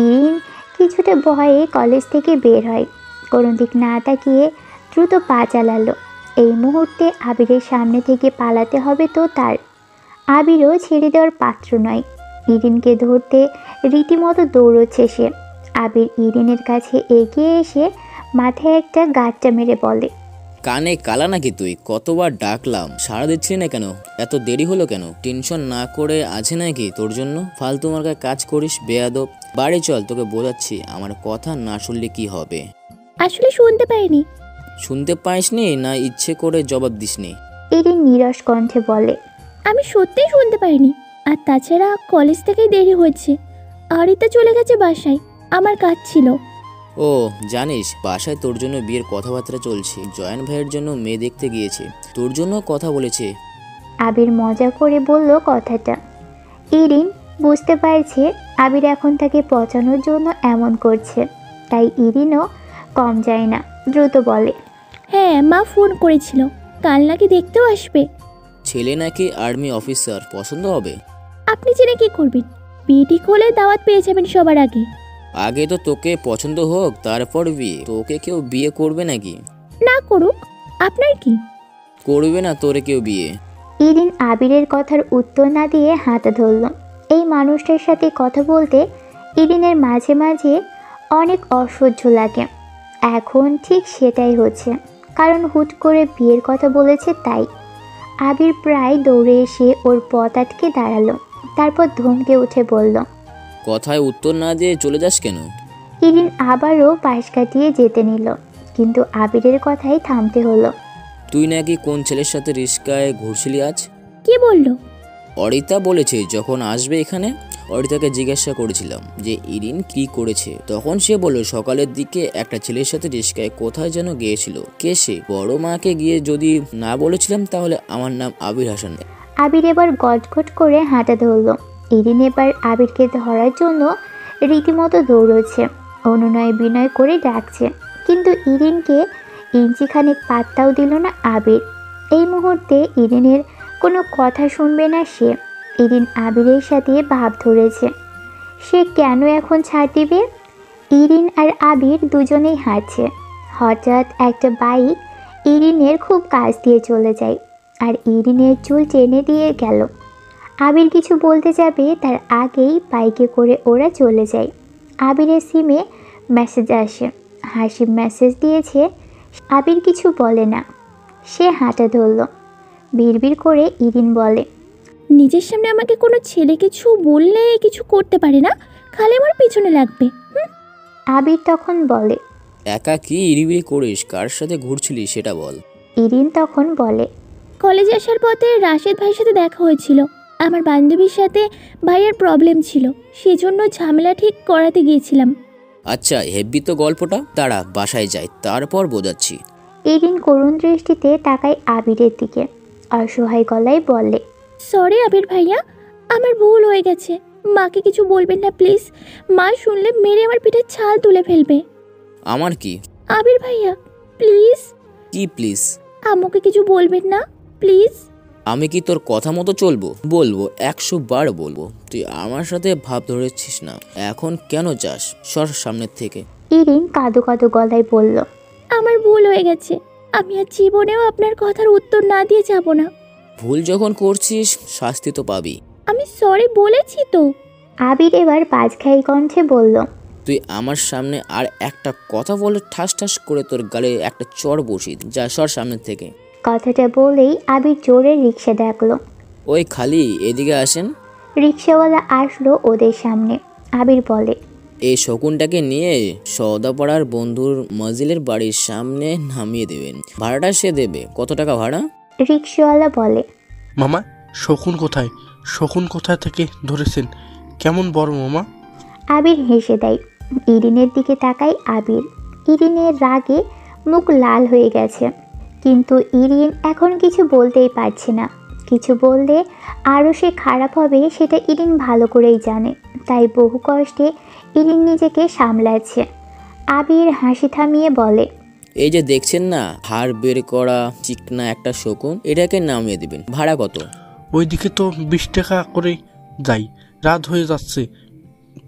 ইরিন কিছুটা ভয়ে কলেজ থেকে বের হয়। কোনো দিক না তাকিয়ে দ্রুত পা চালালো। এই মুহূর্তে আবিরের সামনে থেকে পালাতে হবে তো তার। আবিরও ছেড়ে দেওয়ার পাত্র নয়। ইরিনকে ধরতে রীতিমতো দৌড়চ্ছে সে। আবির ইরিনের কাছে এগিয়ে এসে মাথায় একটা গাঁটটা মেরে বলে, কানে কালা নাকি তুই? কতবার ডাকলাম, সাড়া দিচ্ছিলি না কেন? এত দেরি হলো কেন? টেনশন না করে আছে নাকি তোর জন্য? ফালতু মার্কা কাজ করিস বেয়াদব। বাড়ি চল, তোকে বোঝাচ্ছি আমার কথা না শুনলে কি হবে। আসলে শুনতে পাইনি। শুনতে পাইসনি না ইচ্ছে করে জবাব দিসনি? ইরিন নিরস কণ্ঠে বলে, আমি সত্যিই শুনতে পাইনি। আর তাছাড়া কলেজ থেকেই দেরি হচ্ছে। আরিতা চলে গেছে বাসায়, আমার কাজ ছিল। ও জানিস, বাসায় তোর জন্য বিয়ের কথাবার্তা চলছে। জয়ান ভাইয়ের জন্য মেয়ে দেখতে গিয়েছে, তোর জন্য কথা বলেছে। আবির মজা করে বলল কথাটা। ইরিন বুঝতে পারছে আবির এখন তাকে পচানোর জন্য এমন করছে, তাই ইরিনও কম যায় না, দ্রুত বলে, হ্যাঁ মা ফোন করেছিল, কাল নাকি দেখতেও আসবে। ছেলে নাকি আর্মি অফিসার, পছন্দ হবে? আপনি জেনে কি করবেন? বিয়ে ঠিক হলে দাওয়াত পেয়ে যাবেন সবার আগে। আগে তো তোকে পছন্দ হোক, তারপর বিয়ে। তোকে কেউ বিয়ে করবে নাকি? না করুক, আপনার কি? করবে না তোরে কেউ বিয়ে। ইরিন আবিরের কথার উত্তর না দিয়ে হাঁটা ধরল। এই মানুষটার সাথে কথা বলতে ইরিনের মাঝে মাঝে অনেক অসহ্য লাগে। এখন ঠিক সেটাই হচ্ছে, কারণ হুট করে বিয়ের কথা বলেছে তাই। আবির প্রায় দৌড়ে এসে ওর পথ আটকে দাঁড়ালো। তারপর ধমকে উঠে বলল, কথায় উত্তর না দিয়ে চলে যাস কেন? ইরিন আবারও পাশ কাটিয়ে যেতে নিল, কিন্তু আবিরের কথাই থামতে হলো। তুই নাকি কোন ছেলের সাথে রিস্কায় ঘুরছিলি আজ? কি বললো? অরিতা বলেছে যখন আসবে এখানে। অরিতাকে জিজ্ঞাসা করেছিলাম যে ইরিন কি করেছে, তখন সে বলল সকালের দিকে একটা ছেলের সাথে রিস্কায় কোথায় যেন গিয়েছিল। কে সে? বড় মাকে গিয়ে যদি না বলেছিলাম তাহলে আমার নাম আবির হাসান। আবির এবার গটগট করে হাঁটা ধরল। ইরিন এবার আবিরকে ধরার জন্য রীতিমতো দৌড়চ্ছে, অনুনয় বিনয় করে ডাকছে, কিন্তু ইরিনকে ইঞ্চিখানেক পাত্তাও দিল না আবির। এই মুহূর্তে ইরিনের কোনো কথা শুনবে না সে। ইরিন আবিরের সাথে ভাব ধরেছে। সে কেন এখন ছাড় দিবে? ইরিন আর আবির দুজনেই হাঁটছে। হঠাৎ একটা বাইক ইরিনের খুব কাছ দিয়ে চলে যায় আর ইরিনের চুল টেনে দিয়ে গেল। আবির কিছু বলতে যাবে তার আগেই বাইকে করে ওরা চলে যায়। আবিরের সিমে মেসেজ আসে। হাসিব মেসেজ দিয়েছে। আবির কিছু বলে না, সে হাঁটা ধরল। বিড়বিড় করে ইরিন বলে, নিজের সামনে আমাকে কোনো ছেলে কিছু বললে কিছু করতে পারে না, খালি আমার পিছনে লাগবে। আবির তখন বলে, একা কি ইরিবিরি করিস? কার সাথে ঘুরছিলি সেটা বল। ইরিন তখন বলে, কলেজে আসার পথে রাশেদ ভাইয়ের সাথে দেখা হয়েছিল। আমার বান্ধবীর সাথে ভাইয়ের প্রবলেম ছিল, সেজন্য ঝামেলা ঠিক করাতে গিয়েছিলাম। আচ্ছা, হেব্বি তো গল্পটা। দাঁড়া, বাসায় যাই, তারপর বোঝাচ্ছি। ইরিন করুণ দৃষ্টিতে তাকায় আবিরের দিকে, অসহায় গলায় বলে, সরি আবির ভাইয়া, আমার ভুল হয়ে গেছে। মাকে কিছু বলবেন না প্লিজ, মা শুনলে মেরে আমার পিঠে ছাল তুলে ফেলবে। আমার কি? আবির ভাইয়া প্লিজ। কি প্লিজ? আম্মুকে কিছু বলবেন না প্লিজ। আমি কি তোর কথা মতো চলবো? বলবো, 100 বার বলবো। তুই আমার সাথে ভাব ধরেছিস না, এখন কেন চাস? সর সামনের থেকে। ইরিন কাঁদো কাঁদো গলায় বলল, আমার ভুল হয়ে গেছে, আমি আর জীবনেও আপনার কথার উত্তর না দিয়ে যাব না। ভুল যখন করছিস শাস্তি তো পাবি। আমি সরি বলেছি তো। আবির এবার বাজখাই কণ্ঠে বলল, তুই আমার সামনে আর একটা কথা বলে ঠাস ঠাস করে তোর গালে একটা চড় বসি। যা, সর সামনের থেকে। কথাটা বলেই আবির জোরে রিক্সা ডাকলো। ওই খালি, এদিকে আসেন। রিক্সাওয়ালা আসলো ওদের সামনে। আবির বলে, এই শকুনটাকে নিয়ে সওদাপাড়ার বন্ধুর মজিলের বাড়ির সামনে নামিয়ে দেবেন। ভাড়াটা সে দেবে। কত টাকা ভাড়া? রিক্সাওয়ালা বলে, মামা, শকুন কোথায়? শকুন কোথায় থেকে ধরেছেন? কেমন বড় মামা? আবির হেসে দেয়। ইরিনের দিকে তাকায় আবির। ইরিনের রাগে মুখ লাল হয়ে গেছে, কিন্তু ইরিন এখন কিছু বলতেই পারছে না। কিছু বললে আরও সে খারাপ হবে সেটা ইরিন ভালো করেই জানে, তাই বহু কষ্টে ইরিন নিজেকে সামলাচ্ছে। আবির হাসি থামিয়ে বলে, এই যে দেখছেন না, হাড় বের করা চিকনা একটা শকুন, এটাকে নামিয়ে দিবেন। ভাড়া কত? ওইদিকে তো 20 টাকা করে যাই, রাত হয়ে যাচ্ছে,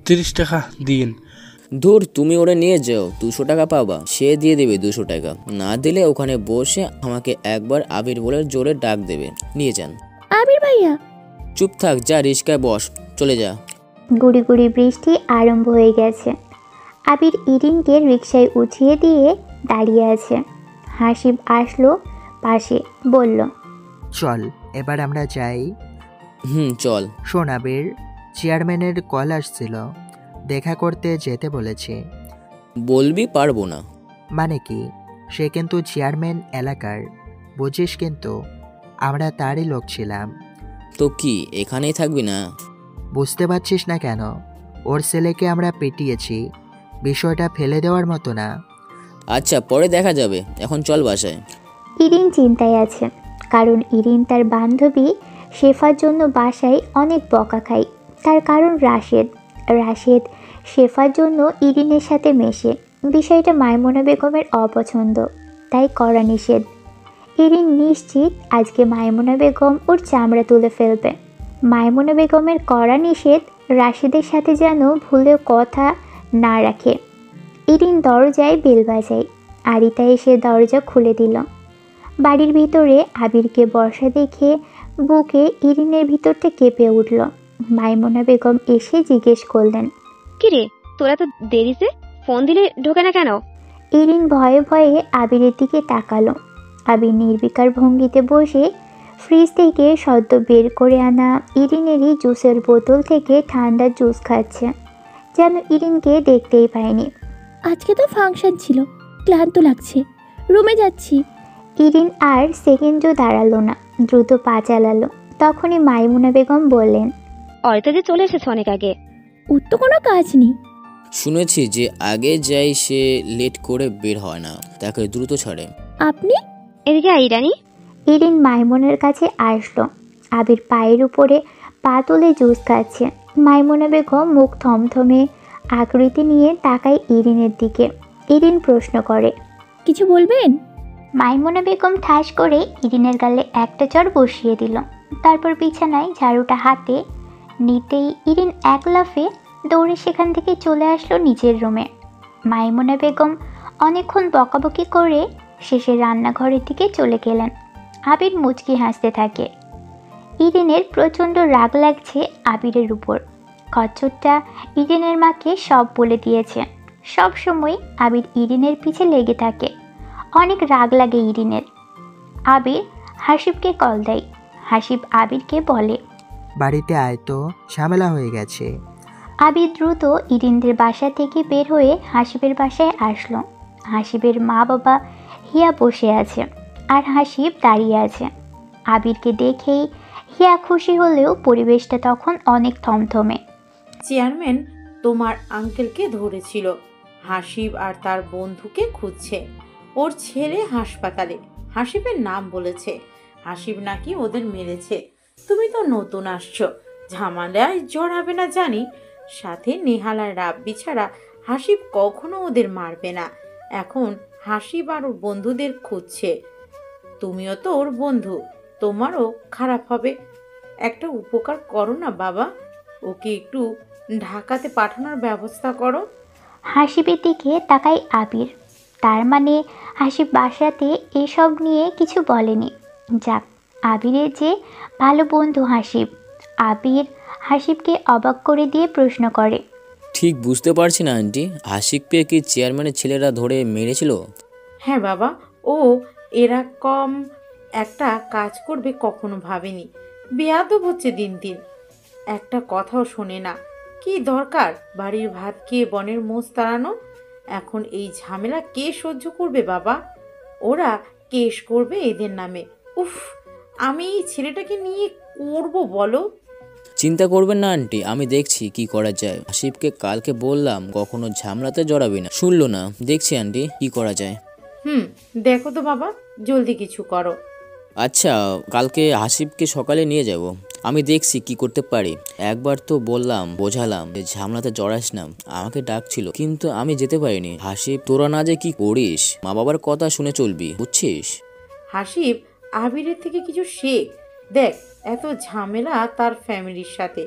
30 টাকা দিন। ধুর, তুমি ওরা নিয়ে যাও, 200 টাকা পাবা। সে দিয়ে দেবে 200 টাকা। না দিলে ওখানে বসে আমাকে একবার আবির বলে জোরে ডাক দেবে। নিয়ে যান। আবির ভাইয়া চুপ থাক, যা রিস্কায় বস, চলে যা। গুড়ি গুড়ি বৃষ্টি আরম্ভ হয়ে গেছে। আবির ইরিনকে রিক্সায় উঠিয়ে দিয়ে দাঁড়িয়ে আছে। হাসিব আসলো পাশে, বলল, চল এবার আমরা যাই। চল। শোন আবির, চেয়ারম্যানের কল আসছিল, দেখা করতে যেতে বলেছে। বলবি পারবো না। মানে কি? সে কিন্তু চেয়ারম্যান এলাকার, বুঝিস, কিন্তু আমরা তারই লোক ছিলাম। তো কি এখানেই থাকবি না? বুঝতে পারছিস না কেন? ওর ছেলেকে আমরা পিটিয়েছি, বিষয়টা ফেলে দেওয়ার মতো না। আচ্ছা, পরে দেখা যাবে, এখন চল বাসায়। ইরিন চিন্তায় আছে, কারণ ইরিন তার বান্ধবী শেফার জন্য বাসায় অনেক বকা খায়। তার কারণ রাশেদ শেফার জন্য ইরিনের সাথে মেশে। বিষয়টা মাইমুনা বেগমের অপছন্দ, তাই কড়া নিষেধ। ইরিন নিশ্চিত আজকে মাইমুনা বেগম ওর চামড়া তুলে ফেলবে। মাইমুনা বেগমের কড়া নিষেধ রাশেদের সাথে যেন ভুলেও কথা না রাখে। ইরিন দরজায় বেল বাজায়। আরিতা এসে দরজা খুলে দিল। বাড়ির ভিতরে আবিরকে বসা দেখে বুকে ইরিনের ভিতরটা কেঁপে উঠল। মাইমুনা বেগম এসে জিজ্ঞেস করলেন, কিরে, তোরা তো দেরিতে ফোন দিলে ঢোকে না কেন? ইরিন ভয়ে ভয়ে আবিরের দিকে তাকালো। আবির নির্বিকার ভঙ্গিতে বসে ফ্রিজ থেকে সদ্য বের করে আনা ইরিনেরই জুসের বোতল থেকে ঠান্ডা জুস খাচ্ছে, যেন ইরিনকে দেখতেই পায়নি। আজকে তো ফাংশন ছিল, ক্লান্ত লাগছে, রুমে যাচ্ছি। ইরিন আর সেকেন্ডও দাঁড়ালো না, দ্রুত পা চালালো। তখনই মাইমুনা বেগম বললেন, অরিতা যে চলে এসেছে অনেক আগে। ওর তো কোনো কাজ নেই। শুনেছি যে আগে যাই সে লেট করে বের হয় না, তাকে দ্রুত ছাড়ে। আপনি এদিকে আইরানি। ইরিন মাইমুনার কাছে আসলো। আবির পায়ের উপরে পা তুলে জুস খাচ্ছে। মাইমুনা বেগম মুখ থমথমে আকৃতি নিয়ে তাকায় ইরিনের দিকে। ইরিন প্রশ্ন করে, কিছু বলবেন? মাইমুনা বেগম ঠাস করে ইরিনের গালে একটা চড় বসিয়ে দিল। তারপর বিছানায় ঝাড়ুটা হাতে নিতেই ইরিন এক লাফে দৌড়ে সেখান থেকে চলে আসলো নিজের রুমে। মাইমুনা বেগম অনেকক্ষণ বকাবকি করে শেষে রান্নাঘরের দিকে চলে গেলেন। আবির মুচকি হাসতে থাকে। ইরিনের প্রচণ্ড রাগ লাগছে আবিরের উপর। কচ্ছরটা ইরিনের মাকে সব বলে দিয়েছে। সব সময় আবির ইরিনের পিছে লেগে থাকে। অনেক রাগ লাগে ইরিনের। আবির হাসিবকে কল দেয়। হাসিব আবিরকে বলে, বাড়িতে আয় তো, ঝামেলা হয়ে গেছে। আবির দ্রুত ইরিনদের বাসা থেকে বের হয়ে হাসিবের বাসায় আসলো। হাসিবের মা বাবা হিয়া বসে আছে আর হাসিব দাঁড়িয়ে আছে। আবিরকে দেখেই হিয়া খুশি হলেও পরিবেশটা তখন অনেক থমথমে। চেয়ারম্যান তোমার আঙ্কেলকে ধরেছিল, হাসিব আর তার বন্ধুকে খুঁজছে। ওর ছেলে হাসপাতালে, হাসিবের নাম বলেছে। হাসিব নাকি ওদের মেরেছে। তুমি তো নতুন আসছো, ঝামেলায় জড়াবে না জানি। সাথে নেহাল আর রাব্বি ছাড়া হাসিব কখনো ওদের মারবে না। এখন হাসিব আর ওর বন্ধুদের খুঁজছে। তুমিও তো ওর বন্ধু, তোমারও খারাপ হবে। একটা উপকার করো না বাবা, ওকে একটু ঢাকাতে পাঠানোর ব্যবস্থা করো। হাসিবের দিকে তাকাই আবির। তার মানে হাসিব বাসাতে এসব নিয়ে কিছু বলেনি। যাক, আবিরের যে ভালো বন্ধু হাসিব। আবির হাসিবকে অবাক করে দিয়ে প্রশ্ন করে, ঠিক বুঝতে পারছি না আন্টি, হাসিবকে কি চেয়ারম্যানের ছেলেরা ধরে মেরেছিল? হ্যাঁ বাবা, ও এরকম একটা কাজ করবে কখনো ভাবেনি। বেয়াদব হচ্ছে দিন দিন, একটা কথাও শোনে না। কি দরকার বাড়ির ভাত খেয়ে বনের মোষ তাড়ানো? এখন এই ঝামেলা কে সহ্য করবে বাবা? ওরা কেস করবে এদের নামে। উফ, আমি এই ছেলেটাকে নিয়ে করব বলো? চিন্তা করবেন না আন্টি, আমি দেখছি কি করা যায়। হাসিবকে কালকে বললাম কখনো ঝামেলাতে জড়াবি না, শুনলো না। দেখছি আন্টি কি করা যায়। দেখো তো বাবা, জলদি কিছু করো। আচ্ছা, কালকে হাসিবকে সকালে নিয়ে যাব। আমি দেখছি কি করতে পারি। একবার তো বললাম, বোঝালাম যে ঝামেলাতে জড়াস না, আমাকে ডাকছিল কিন্তু আমি যেতে পারিনি। হাসিব, তোরা না যে কি করিস, মা বাবার কথা শুনে চলবি, বুঝছিস? হাসিব, আবিরের থেকে কিছু শেখ। দেখ, এত ঝামেলা তার ফ্যামিলির সাথে,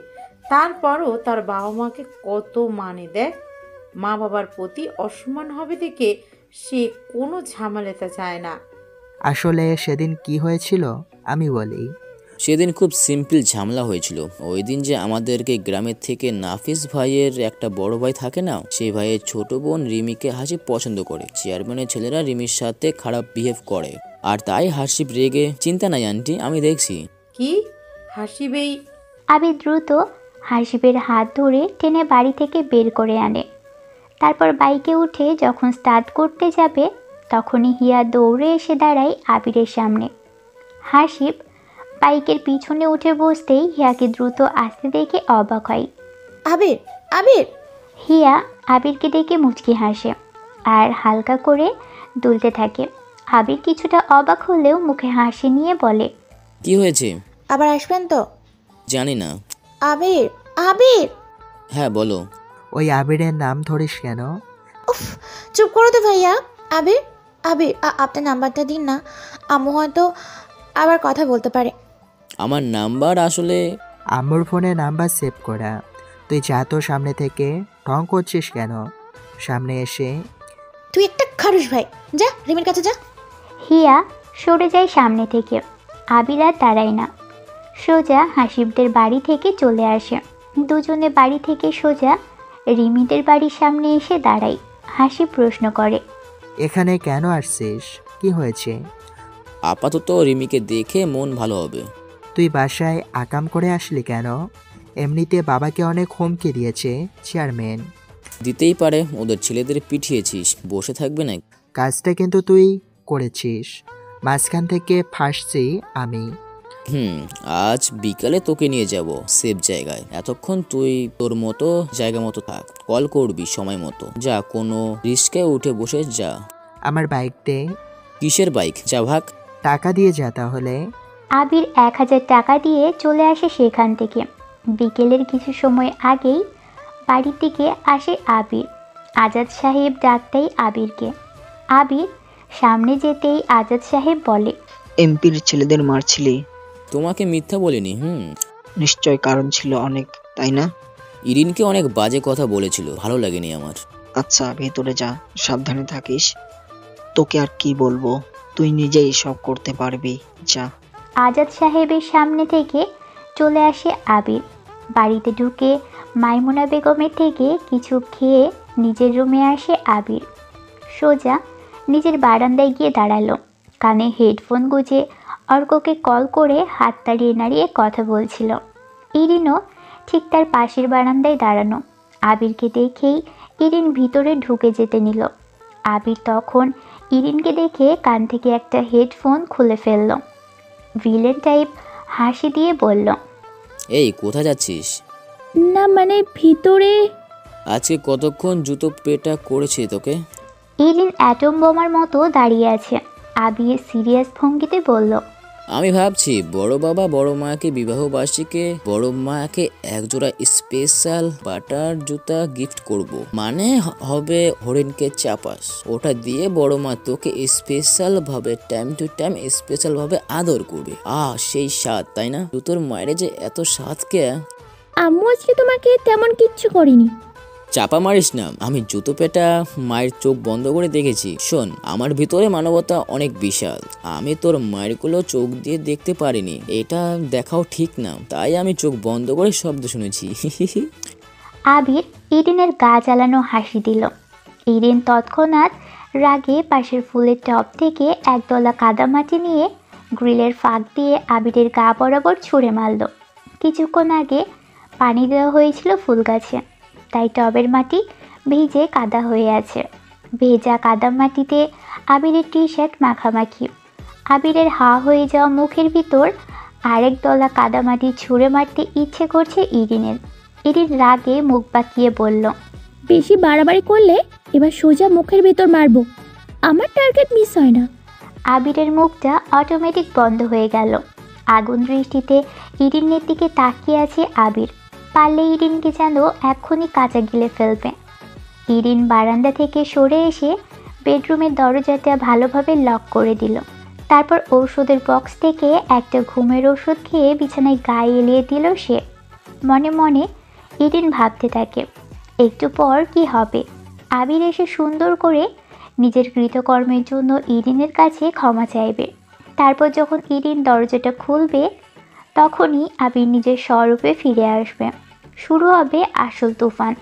তারপরও তার বাবা মাকে কত মানে। দেখ, মা বাবার প্রতি অসম্মান হবে দেখে সে কোনো ঝামেলাতে চায় না। আসলে সেদিন কি হয়েছিল আমি বলি। সেদিন খুব সিম্পল ঝামেলা হয়েছিল। ওই দিন যে আমাদেরকে গ্রামের থেকে নাফিস ভাইয়ের একটা বড় ভাই থাকে না, সেই ভাইয়ের ছোট বোন রিমিকে হাসিব পছন্দ করে। চেয়ারম্যানের ছেলেরা রিমির সাথে খারাপ বিহেভ করে, আর তাই হাসিব রেগে। চিন্তা নাই আন্টি, আমি দেখছি। কি হাসিবেই? আবির দ্রুত হাসিবের হাত ধরে টেনে বাড়ি থেকে বের করে আনে। তারপর বাইকে উঠে যখন স্টার্ট করতে যাবে তখনই হিয়া দৌড়ে এসে দাঁড়ায় আবিরের সামনে। হাসিব বাইকের পিছনে উঠে বসতেই হিয়াকে দ্রুত আসতে দেখে অবাক হয়। আবির, আবির! হিয়া আবিরকে দেখে মুচকি হাসে আর হালকা করে দুলতে থাকে। আবির কিছুটা অবাক হলেও মুখে হাসি নিয়ে বলে, কি হয়েছে? আবার আসবেন তো? জানি না। আবির, আবির! হ্যাঁ বলো। ওই আবিরের নাম ধরিস কেন? উফ, চুপ করো তো ভাইয়া। আবির, আবির, আপনার নাম্বারটা দিন না, আম্মু হয়তো আবার কথা বলতে পারে। আমার নাম্বার আসলে আম্মুর ফোনে নাম্বার সেভ করা। তুই যা তো সামনে থেকে, ঢং করছিস কেন? সামনে এসে। তুই একটা খারুস ভাই, যা রিমির কাছে যা। হিয়া সরে যায় সামনে থেকে। আবির আর দাঁড়ায় না, সোজা হাসিবদের বাড়ি থেকে চলে আসে। দুজনে বাড়ি থেকে সোজা রিমিদের বাড়ির সামনে এসে দাঁড়ায়। হাসিব প্রশ্ন করে, এখানে কেন আসছিস? কি হয়েছে? আপাতত রিমিকে দেখে মন ভালো হবে। তুই বাসায় আকাম করে আসলি কেন? এমনিতে বাবাকে অনেক হুমকি দিয়েছে চেয়ারম্যান। দিতেই পারে, ওদের ছেলেদের পিঠিয়েছিস, বসে থাকবে না। কাজটা কিন্তু তুই করেছিস, মাঝখান থেকে ফাঁসছি আমি। আজ বিকালে তোকে নিয়ে যাব সেফ জায়গায়। এতক্ষণ তুই তোর মতো জায়গা মতো থাক, কল করবি সময় মতো। যা, কোনো রিস্কে উঠে বসে যা। আমার বাইক দে। কিসের বাইক? যা ভাগ। টাকা দিয়ে যা তাহলে। আবির 1000 টাকা দিয়ে চলে আসে সেখান থেকে। বিকেলের কিছু সময় আগেই বাড়ির দিকে আসে আবির। আজাদ সাহেব ডাকতেই আবিরকে। আবির সামনে যেতেই আজাদ সাহেব বলে, এমপির ছেলেদের মারছিলি? তোমাকে মিথ্যা বলিনি। নিশ্চয় কারণ ছিল অনেক, তাই না? ইরিনকে অনেক বাজে কথা বলেছিল, ভালো লাগেনি আমার। আচ্ছা ভেতরে যা, সাবধানে থাকিস। তোকে আর কি বলবো, তুই নিজেই সব করতে পারবি, যা। আজাদ সাহেবের সামনে থেকে চলে আসে আবির। বাড়িতে ঢুকে মাইমুনা বেগমের থেকে কিছু খেয়ে নিজের রুমে আসে আবির। সোজা নিজের বারান্দায় গিয়ে দাঁড়ালো। কানে হেডফোন গুঁজে অর্ককে কল করে হাত নাড়িয়ে নাড়িয়ে কথা বলছিল। ইরিনও ঠিক তার পাশের বারান্দায় দাঁড়ানো। আবিরকে দেখেই ইরিন ভিতরে ঢুকে যেতে নিল। আবির তখন ইরিনকে দেখে কান থেকে একটা হেডফোন খুলে ফেলল। ভিলেন টাইপ হাসি দিয়ে বলল, এই কোথায় যাচ্ছিস? না মানে ভিতরে। আজকে কতক্ষণ জুতো পেটা করেছে তোকে? ইরিন অ্যাটম বোমার মতো দাঁড়িয়ে আছে। আবির সিরিয়াস ভঙ্গিতে বলল, আমি ভাবছি বড় বাবা বড় মাকে বিবাহ বার্ষিকে বড় মাকে একজোড়া স্পেশাল বাটার জুতা গিফট করব। মানে হবে হরিণকে চাপাস, ওটা দিয়ে বড় মা তোকে স্পেশাল ভাবে টাইম টু টাইম স্পেশাল ভাবে আদর করবে। সেই স্বাদ, তাই না? তোর মায়ের যে এত স্বাদ কে? আম্মু আজকে তোমাকে তেমন কিচ্ছু করিনি। চাপা মারিস না, আমি জুতো পেটা মায়ের চোখ বন্ধ করে দেখেছি। শোন, আমার ভিতরে মানবতা অনেক বিশাল। আমি তোর মায়ের গুলো চোখ দিয়ে দেখতে পারিনি, এটা দেখাও ঠিক না, তাই আমি চোখ বন্ধ করে শব্দ শুনেছি। আবির ইরিনের গা জ্বালানো হাসি দিল। ইরিন তৎক্ষণাৎ রাগে পাশের ফুলের টব থেকে একদলা কাদামাটি নিয়ে গ্রিলের ফাঁক দিয়ে আবিরের গা বরাবর ছুঁড়ে মারল। কিছুক্ষণ আগে পানি দেওয়া হয়েছিল ফুল গাছে, তাই টবের মাটি ভিজে কাদা হয়ে আছে। ভেজা কাদা মাটিতে আবিরের টি শার্ট মাখামাখি। আবিরের হা হয়ে যাওয়া মুখের ভিতর আরেক দলা কাদামাটি ছুঁড়ে মারতে ইচ্ছে করছে ইরিনের। ইরিন রাগে মুখ বাঁকিয়ে বলল, বেশি বাড়াবাড়ি করলে এবার সোজা মুখের ভেতর মারবো, আমার টার্গেট মিস হয় না। আবিরের মুখটা অটোমেটিক বন্ধ হয়ে গেল। আগুন দৃষ্টিতে ইরিনের দিকে তাকিয়ে আছে আবির। পারলে ইরিনকে যেন এক্ষুনি কাঁচা গিলে ফেলবে। ইরিন বারান্দা থেকে সরে এসে বেডরুমের দরজাটা ভালোভাবে লক করে দিল। তারপর ঔষধের বক্স থেকে একটা ঘুমের ওষুধ খেয়ে বিছানায় গায়ে এলিয়ে দিল সে। মনে মনে ইরিন ভাবতে থাকে, একটু পর কি হবে। আবির এসে সুন্দর করে নিজের কৃতকর্মের জন্য ইরিনের কাছে ক্ষমা চাইবে। তারপর যখন ইরিন দরজাটা খুলবে, তখনই আবির নিজের স্বরূপে ফিরে আসবে। শুরু হবে আসল তুফান।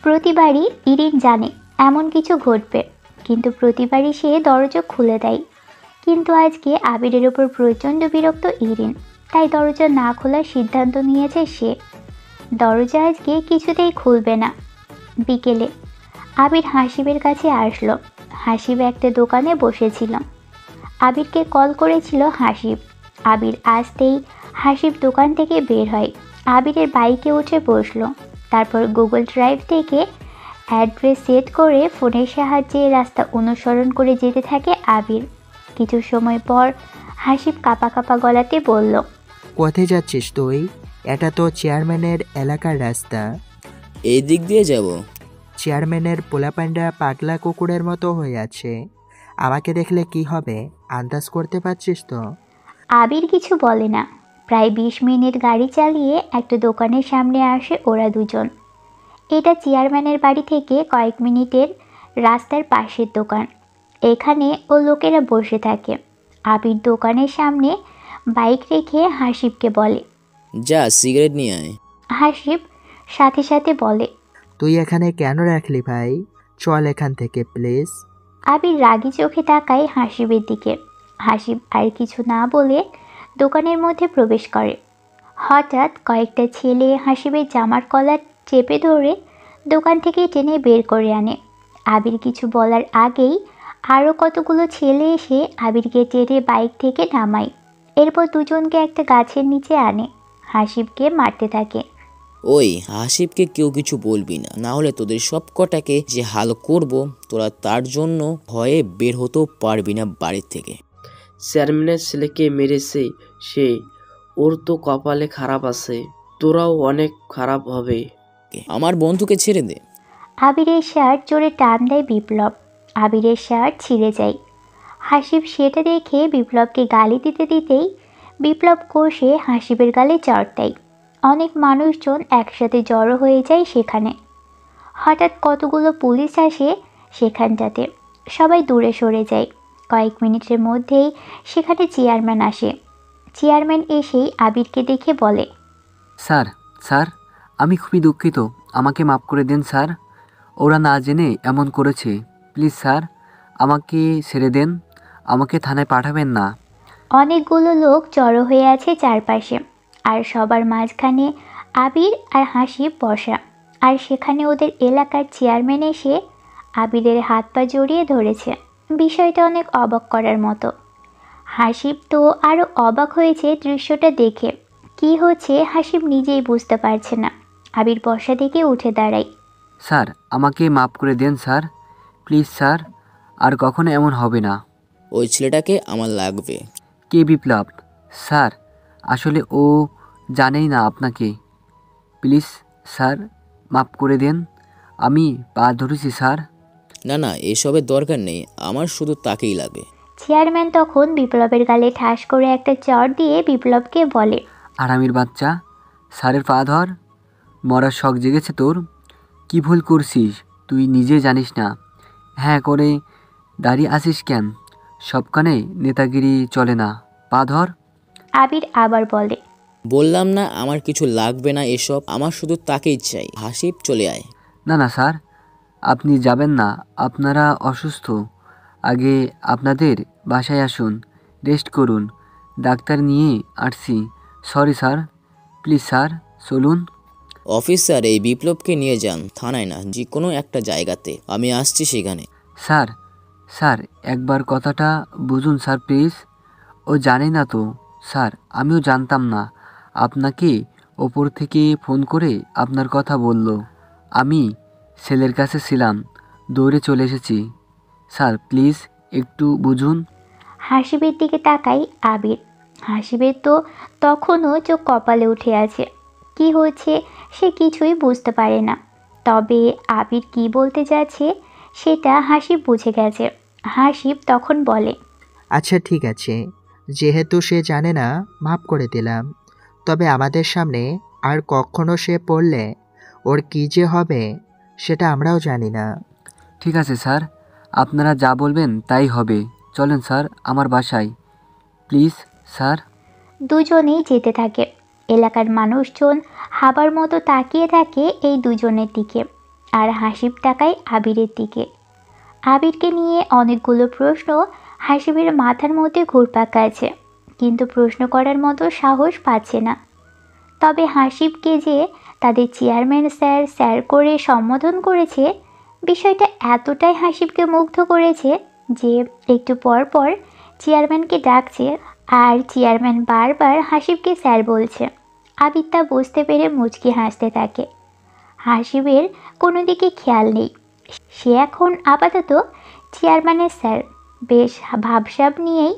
প্রতিবারই ইরিন জানে এমন কিছু ঘটবে, কিন্তু প্রতিবারই সে দরজা খুলে দেয়। কিন্তু আজকে আবিরের ওপর প্রচণ্ড বিরক্ত ইরিন, তাই দরজা না খোলার সিদ্ধান্ত নিয়েছে সে। দরজা আজকে কিছুতেই খুলবে না। বিকেলে আবির হাসিবের কাছে আসলো। হাসিব একটা দোকানে বসেছিল। আবিরকে কল করেছিল হাসিব। আবির আসতেই হাসিব দোকান থেকে বের হয়। আবিরের বাইকে উঠে বসলো। তারপর গুগল ড্রাইভ থেকে অ্যাড্রেস সেট করে ফোনের সাহায্যে রাস্তা অনুসরণ করে যেতে থাকে আবির। কিছু সময় পর হাসিব কাঁপা কাঁপা গলাতে বলল, কোথায় যাচ্ছিস তুই? এটা তো চেয়ারম্যানের এলাকার রাস্তা। এই দিক দিয়ে যাব। চেয়ারম্যানের পোলাপান্ডা পাগলা কুকুরের মতো হয়ে আছে, আমাকে দেখলে কি হবে আন্দাজ করতে পারছিস তো? আবির কিছু বলে না। প্রায় 20 মিনিট গাড়ি চালিয়ে একটা দোকানের সামনে আসে ওরা দুজন। এটা চেয়ারম্যানের বাড়ি থেকে কয়েক মিনিটের রাস্তার পাশের দোকান। এখানে ও লোকেরা বসে থাকে। আবির দোকানের সামনে বাইক রেখে হাসিবকে বলে, যা সিগারেট নিয়ে আয়। হাসিব সাথে সাথে বলে, তুই এখানে কেন রাখলি ভাই? চল এখান থেকে প্লিজ। আবির রাগি চোখে তাকায় হাসিবের দিকে। হাসিব আর কিছু না বলে দোকানের মধ্যে প্রবেশ করে। হঠাৎ কয়েকটা ছেলে হাসিবের জামার কলার চেপে ধরে দোকান থেকে টেনে বের করে আনে। আবির কিছু বলার আগেই আরও কতগুলো ছেলে এসে আবিরকে টেনে বাইক থেকে নামায়। এরপর দুজনকে একটা গাছের নিচে আনে। হাসিবকে মারতে থাকে। ওই হাসিবকে কেউ কিছু বলবি না, না হলে তোদের সব কটাকে যে হাল করব, তোরা তার জন্য ভয়ে বের হতেও পারবি না বাড়ির থেকে। চেয়ারম্যানের ছেলেকে মেরেছে সে, ওর তো কপালে খারাপ আছে, তোরাও অনেক খারাপ হবে। আমার বন্ধুকে ছেড়ে দে। আবিরের শার্ট জোরে টান দেয় বিপ্লব। আবিরের শার্ট ছিঁড়ে যায়। হাসিব সেটা দেখে বিপ্লবকে গালি দিতে দিতেই বিপ্লব কষে হাসিবের গালে চড় দেয়। অনেক মানুষজন একসাথে জড়ো হয়ে যায় সেখানে। হঠাৎ কতগুলো পুলিশ আসে সেখানটাতে। সবাই দূরে সরে যায়। কয়েক মিনিটের মধ্যেই সেখানে চেয়ারম্যান আসে। চেয়ারম্যান এসেই আবিরকে দেখে বলে, স্যার স্যার আমি খুবই দুঃখিত, আমাকে মাফ করে দেন স্যার। ওরা না জেনে এমন করেছে, প্লিজ স্যার আমাকে ছেড়ে দেন, আমাকে থানায় পাঠাবেন না। অনেকগুলো লোক জড়ো হয়ে আছে চারপাশে, আর সবার মাঝখানে আবির আর হাসিব বসা। আর সেখানে ওদের এলাকার চেয়ারম্যান এসে আবিরের হাত পা জড়িয়ে ধরেছে। বিষয়টা অনেক অবাক করার মতো। হাসিব তো আরও অবাক হয়েছে দৃশ্যটা দেখে। কি হচ্ছে হাসিব নিজেই বুঝতে পারছে না। আবির বসা থেকে উঠে দাঁড়ায়। স্যার আমাকে মাফ করে দেন স্যার, প্লিজ স্যার, আর কখনো এমন হবে না। ওই ছেলেটাকে আমার লাগবে। কে? বিপ্লব স্যার, আসলে ও জানেই না আপনাকে। প্লিজ স্যার মাফ করে দেন, আমি পা ধরেছি স্যার। না না, এসবের দরকার নেই, আমার শুধু তাকেই লাগবে। চেয়ারম্যান তখন বিপ্লবের গালে ঠাস করে একটা চড় দিয়ে বিপ্লবকে বলে, আরামির বাচ্চা, স্যারের পা ধর। মরার শখ জেগেছে তোর? কি ভুল করছিস তুই নিজে জানিস না? হ্যাঁ করে দাঁড়িয়ে আসিস কেন? সবখানে নেতাগিরি চলে না, পা ধর। আবির আবার বলে, বললাম না আমার কিছু লাগবে না এসব, আমার শুধু তাকেই চাই। হাসিব চলে আয়। না না স্যার, আপনি যাবেন না, আপনারা অসুস্থ। আগে আপনাদের বাসায় আসুন, রেস্ট করুন। ডাক্তার নিয়ে আসছি। সরি স্যার, প্লিজ স্যার চলুন। অফিসার এই বিপ্লবকে নিয়ে যান থানায়, না যে কোনো একটা জায়গাতে, আমি আসছি সেখানে। স্যার স্যার একবার কথাটা বুঝুন স্যার প্লিজ। ও জানে না তো স্যার, আমিও জানতাম না। আপনাকে ওপর থেকে ফোন করে আপনার কথা বলল, আমি ছেলের কাছে ছিলাম, দৌড়ে চলে এসেছি। স্যার প্লিজ একটু বুঝুন। হাসিবের দিকে তাকাই আবির। হাসিবের তো তখনও চোখ কপালে উঠে আছে। কি হচ্ছে সে কিছুই বুঝতে পারে না। তবে আবির কি বলতে যাচ্ছে সেটা হাসিব বুঝে গেছে। হাসিব তখন বলে, আচ্ছা ঠিক আছে, যেহেতু সে জানে না মাফ করে দিলাম। তবে আমাদের সামনে আর কখনো সে পড়লে ওর কী যে হবে সেটা আমরাও জানি না। ঠিক আছে স্যার, আপনারা যা বলবেন তাই হবে। চলেন স্যার আমার বাসায়, প্লিজ স্যার। দুজনেই যেতে থাকে। এলাকার মানুষজন হাবার মতো তাকিয়ে থাকে এই দুজনের দিকে, আর হাসিব তাকায় আবিরের দিকে। আবিরকে নিয়ে অনেকগুলো প্রশ্ন হাসিবের মাথার মধ্যে ঘুরপাক খাচ্ছে, কিন্তু প্রশ্ন করার মতো সাহস পাচ্ছে না। তবে হাসিবকে যে তাদের চেয়ারম্যান স্যার স্যার করে সম্বোধন করেছে, বিষয়টা এতটাই হাসিবকে মুগ্ধ করেছে যে একটু পর পর চেয়ারম্যানকে ডাকছে, আর চেয়ারম্যান বারবার হাসিবকে স্যার বলছে। আবির তা বুঝতে পেরে মুচকি হাসতে থাকে। হাসিবের কোনো দিকে খেয়াল নেই। সে এখন আপাতত চেয়ারম্যানের স্যার। বেশ ভাবসাব নিয়েই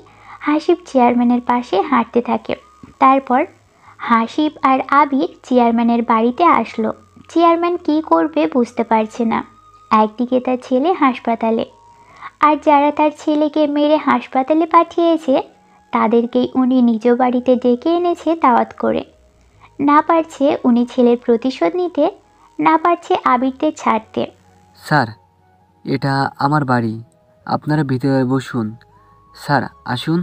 হাসিব চেয়ারম্যানের পাশে হাঁটতে থাকে। তারপর হাসিব আর আবির চেয়ারম্যানের বাড়িতে আসলো। চেয়ারম্যান কী করবে বুঝতে পারছে না। একদিকে তার ছেলে হাসপাতালে, আর যারা তার ছেলেকে মেরে হাসপাতালে পাঠিয়েছে তাদেরকেই উনি নিজ বাড়িতে ডেকে এনেছে দাওয়াত করে। না পারছে উনি ছেলের প্রতিশোধ নিতে, না পারছে আবিরদের ছাড়তে। স্যার এটা আমার বাড়ি, আপনারা ভিতরে বসুন। স্যার আসুন।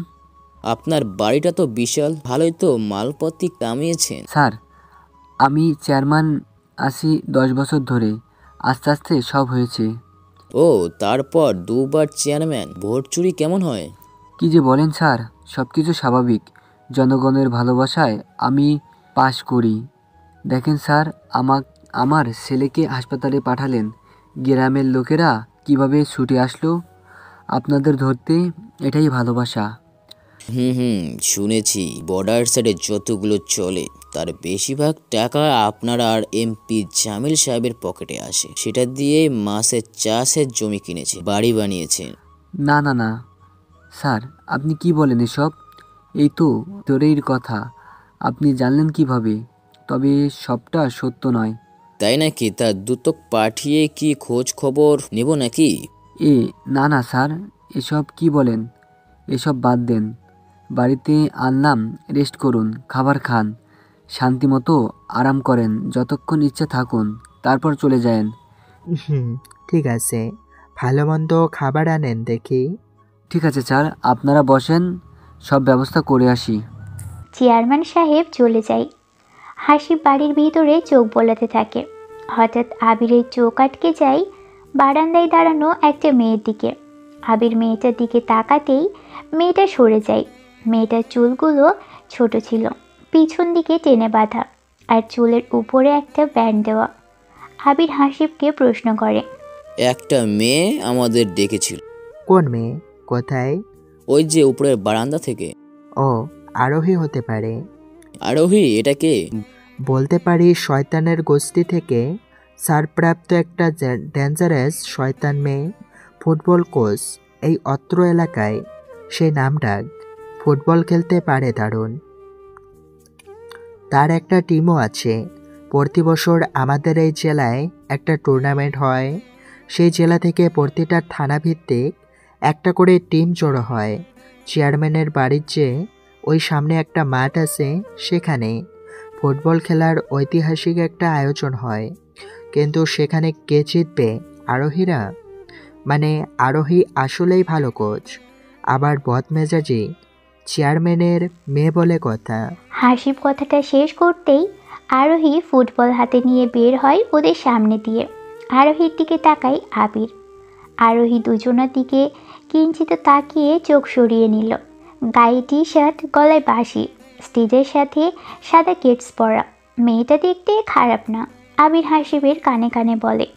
আপনার বাড়িটা তো বিশাল, ভালোই তো মালপত্তি কামিয়েছেন। স্যার আমি চেয়ারম্যান আছি 10 বছর ধরে, আস্তে আস্তে সব হয়েছে। ও তারপর দুবার চেয়ারম্যান, ভোট চুরি কেমন হয়? কি যে বলেন স্যার, সব কিছু স্বাভাবিক। জনগণের ভালোবাসায় আমি পাশ করি। দেখেন স্যার, আমার ছেলেকে হাসপাতালে পাঠালেন, গ্রামের লোকেরা কিভাবে ছুটে আসলো আপনাদের ধরতে, এটাই ভালোবাসা। শুনেছি বর্ডার সাইডে যতগুলো চলে তার বেশিরভাগ টাকা আপনার আর এমপি জামিল সাহেবের পকেটে আসে। সেটা দিয়ে মাসের চাষের জমি কিনেছে, বাড়ি বানিয়েছে। না না না স্যার, আপনি কি বলেন এসব? এই তো তোরের কথা, আপনি জানলেন কিভাবে? তবে সবটা সত্য নয়। তাই নাকি? তার দুতক পাঠিয়ে কি খোঁজ খবর নেব নাকি? না না স্যার, এসব কি বলেন? এসব বাদ দেন। বাড়িতে আনলাম, রেস্ট করুন, খাবার খান, শান্তি মতো আরাম করেন, যতক্ষণ ইচ্ছে থাকুন, তারপর চলে যায়েন। ঠিক আছে, ভালো মন্দ খাবার আনেন দেখি। ঠিক আছে স্যার, আপনারা বসেন, সব ব্যবস্থা করে আসি। চেয়ারম্যান সাহেব চলে যায়। হাসিব বাড়ির ভিতরে চোখ বোলাতে থাকে। হঠাৎ আবিরের চোখ আটকে যায় বারান্দায় দাঁড়ানো একটা মেয়ের দিকে। আবির মেয়েটার দিকে তাকাতেই মেয়েটা সরে যায়। মেয়েটার চুলগুলো ছোট ছিল, পিছন দিকে টেনে বাঁধা, আর চুলের উপরে একটা ব্যান্ড দেওয়া। আবির হাসিবকে প্রশ্ন করে, একটা মেয়ে আমাদের ডেকেছিল। কোন মেয়ে? কোথায়? ওই যে উপরের বারান্দা থেকে। ও, আরোহী হতে পারে। আরোহী? এটা কে? বলতে পারি শয়তানের গোষ্ঠী থেকে সারপ্রাপ্ত একটা ডেঞ্জারাস শয়তান মেয়ে, ফুটবল কোচ এই অত্র এলাকায়। সেই নাম ডাক, ফুটবল খেলতে পারে দারুণ। তার একটা টিমও আছে। প্রতি বছর আমাদের এই জেলায় একটা টুর্নামেন্ট হয়। সেই জেলা থেকে প্রতিটা থানা ভিত্তিক একটা করে টিম জড়ো হয়। চেয়ারম্যানের বাড়ির যে ওই সামনে একটা মাঠ আছে, সেখানে ফুটবল খেলার ঐতিহাসিক একটা আয়োজন হয়। কিন্তু সেখানে কে জিতবে? আরোহীরা। মানে আরোহী আসলেই ভালো কোচ, আবার বদমেজাজি। চেয়ারম্যানের মেয়ে বলে কথা। হাসিব কথাটা শেষ করতেই আরোহী ফুটবল হাতে নিয়ে বের হয় ওদের সামনে দিয়ে। আরোহীর দিকে তাকায় আবির। আরোহী দুজনের দিকে কিঞ্চিত তাকিয়ে চোখ সরিয়ে নিল। গায়ে টি শার্ট, গলায় বাঁশি, স্টেজের সাথে সাদা কেটস পরা। মেয়েটা দেখতে খারাপ না। আবির হাসিবের কানে কানে বলে,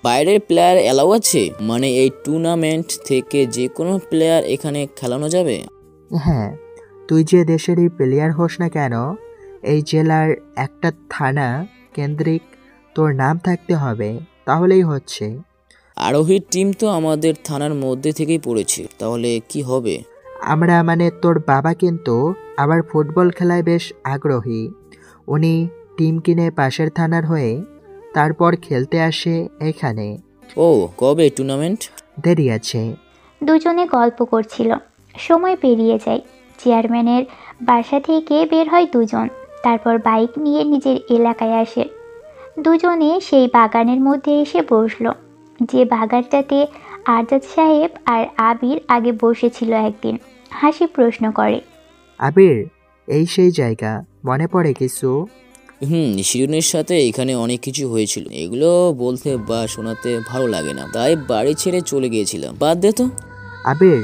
বাইরের প্লেয়ার এলাও আছে? মানে এই টুর্নামেন্ট থেকে যে কোনো প্লেয়ার এখানে খেলানো যাবে? হ্যাঁ, তুই যে দেশেরই প্লেয়ার হোস না কেন, এই জেলার একটা থানা কেন্দ্রিক তোর নাম থাকতে হবে, তাহলেই হচ্ছে। আরোহীর টিম তো আমাদের থানার মধ্যে থেকেই পড়েছে, তাহলে কি হবে? আমরা মানে তোর বাবা কিন্তু আবার ফুটবল খেলায় বেশ আগ্রহী। উনি টিম কিনে পাশের থানার হয়ে তারপর খেলতে আসে এখানে। ও, কবে টুর্নামেন্ট? দেরি আছে। দুজনে গল্প করছিল, সময় পেরিয়ে যায়। চেয়ারম্যানের বাসা থেকে বের হয় দুজন, তারপর বাইক নিয়ে নিজের এলাকায় আসে। দুজনে সেই বাগানের মধ্যে এসে বসলো, যে বাগানটাতে আজাদ সাহেব আর আবির আগে বসেছিল একদিন। হাসি প্রশ্ন করে, আবির, এই সেই জায়গা, মনে পড়ে কিছু? শিরুনের সাথে এখানে অনেক কিছু হয়েছিল, এগুলো বলতে বা শোনাতে ভালো লাগে না, তাই বাড়ি ছেড়ে চলে গিয়েছিলাম। বাদ দে তো। আবির,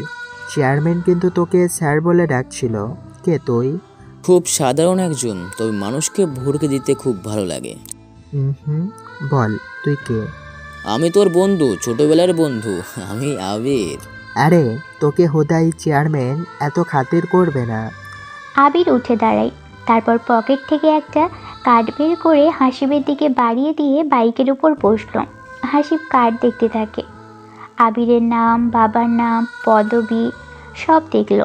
চেয়ারম্যান কিন্তু তোকে স্যার বলে ডাকছিল। কে তুই? খুব সাধারণ একজন, তবে মানুষকে ভরকে দিতে খুব ভালো লাগে। বল, তুই কে? আমি তোর বন্ধু, ছোটবেলার বন্ধু, আমি আবির। আরে, তোকে হোদাই চেয়ারম্যান এত খাতির করবে না। আবির উঠে দাঁড়ায়, তারপর পকেট থেকে একটা কার্ড বের করে হাসিবের দিকে বাড়িয়ে দিয়ে বাইকের উপর বসলো। হাসিব কার্ড দেখতে থাকে। আবিরের নাম, বাবার নাম, পদবি সব দেখল,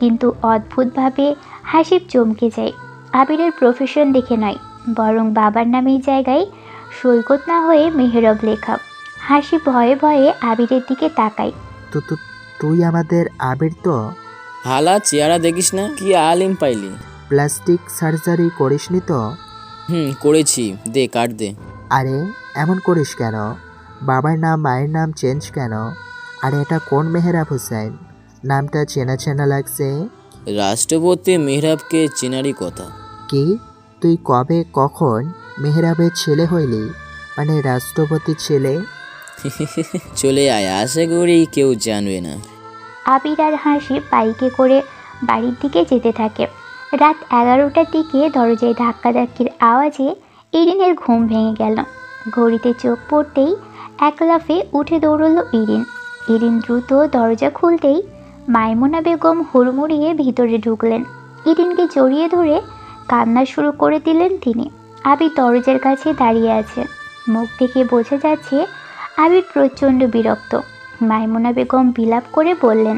কিন্তু অদ্ভুতভাবে হাসিব চমকে যায়। আবিরের প্রফেশন দেখে নয়, বরং বাবার নামের জায়গায় সৈকত না হয়ে মেহরব লেখা। হাসিব ভয়ে ভয়ে আবিরের দিকে তাকায়। তুই আমাদের আবির তো? হালা, চেহারা দেখিস না, কি আলিম পাইলি। প্লাস্টিক সার্জারি করিসনি তো? করেছি, দে কার্ড দে। আরে, এমন করিস কেন? বাবার নাম মায়ের নাম চেঞ্জ কেন? আর এটা কোন মেহরাব হোসেন? নামটা চেনা চেনা লাগছে। রাষ্ট্রপতি মেহরাবকে চেনারই কথা। কি, তুই কবে কখন মেহরাবের ছেলে হইলি? মানে রাষ্ট্রপতির ছেলে? চলে আয়, আশা করি কেউ জানবে না। আবির আর হাসিব বাইকে করে বাড়ির দিকে যেতে থাকে। রাত 11টার দিকে দরজায় ধাক্কাধাক্কির আওয়াজে ইরিনের ঘুম ভেঙে গেল। ঘড়িতে চোখ পড়তেই এক লাফে উঠে দৌড়ল ইরিন। ইরিন দ্রুত দরজা খুলতেই মাইমুনা বেগম হুড়মুড়িয়ে ভিতরে ঢুকলেন। ইরিনকে জড়িয়ে ধরে কান্না শুরু করে দিলেন তিনি। আবির দরজার কাছে দাঁড়িয়ে আছে, মুখ দেখে বোঝা যাচ্ছে আবির প্রচণ্ড বিরক্ত। মাইমুনা বেগম বিলাপ করে বললেন,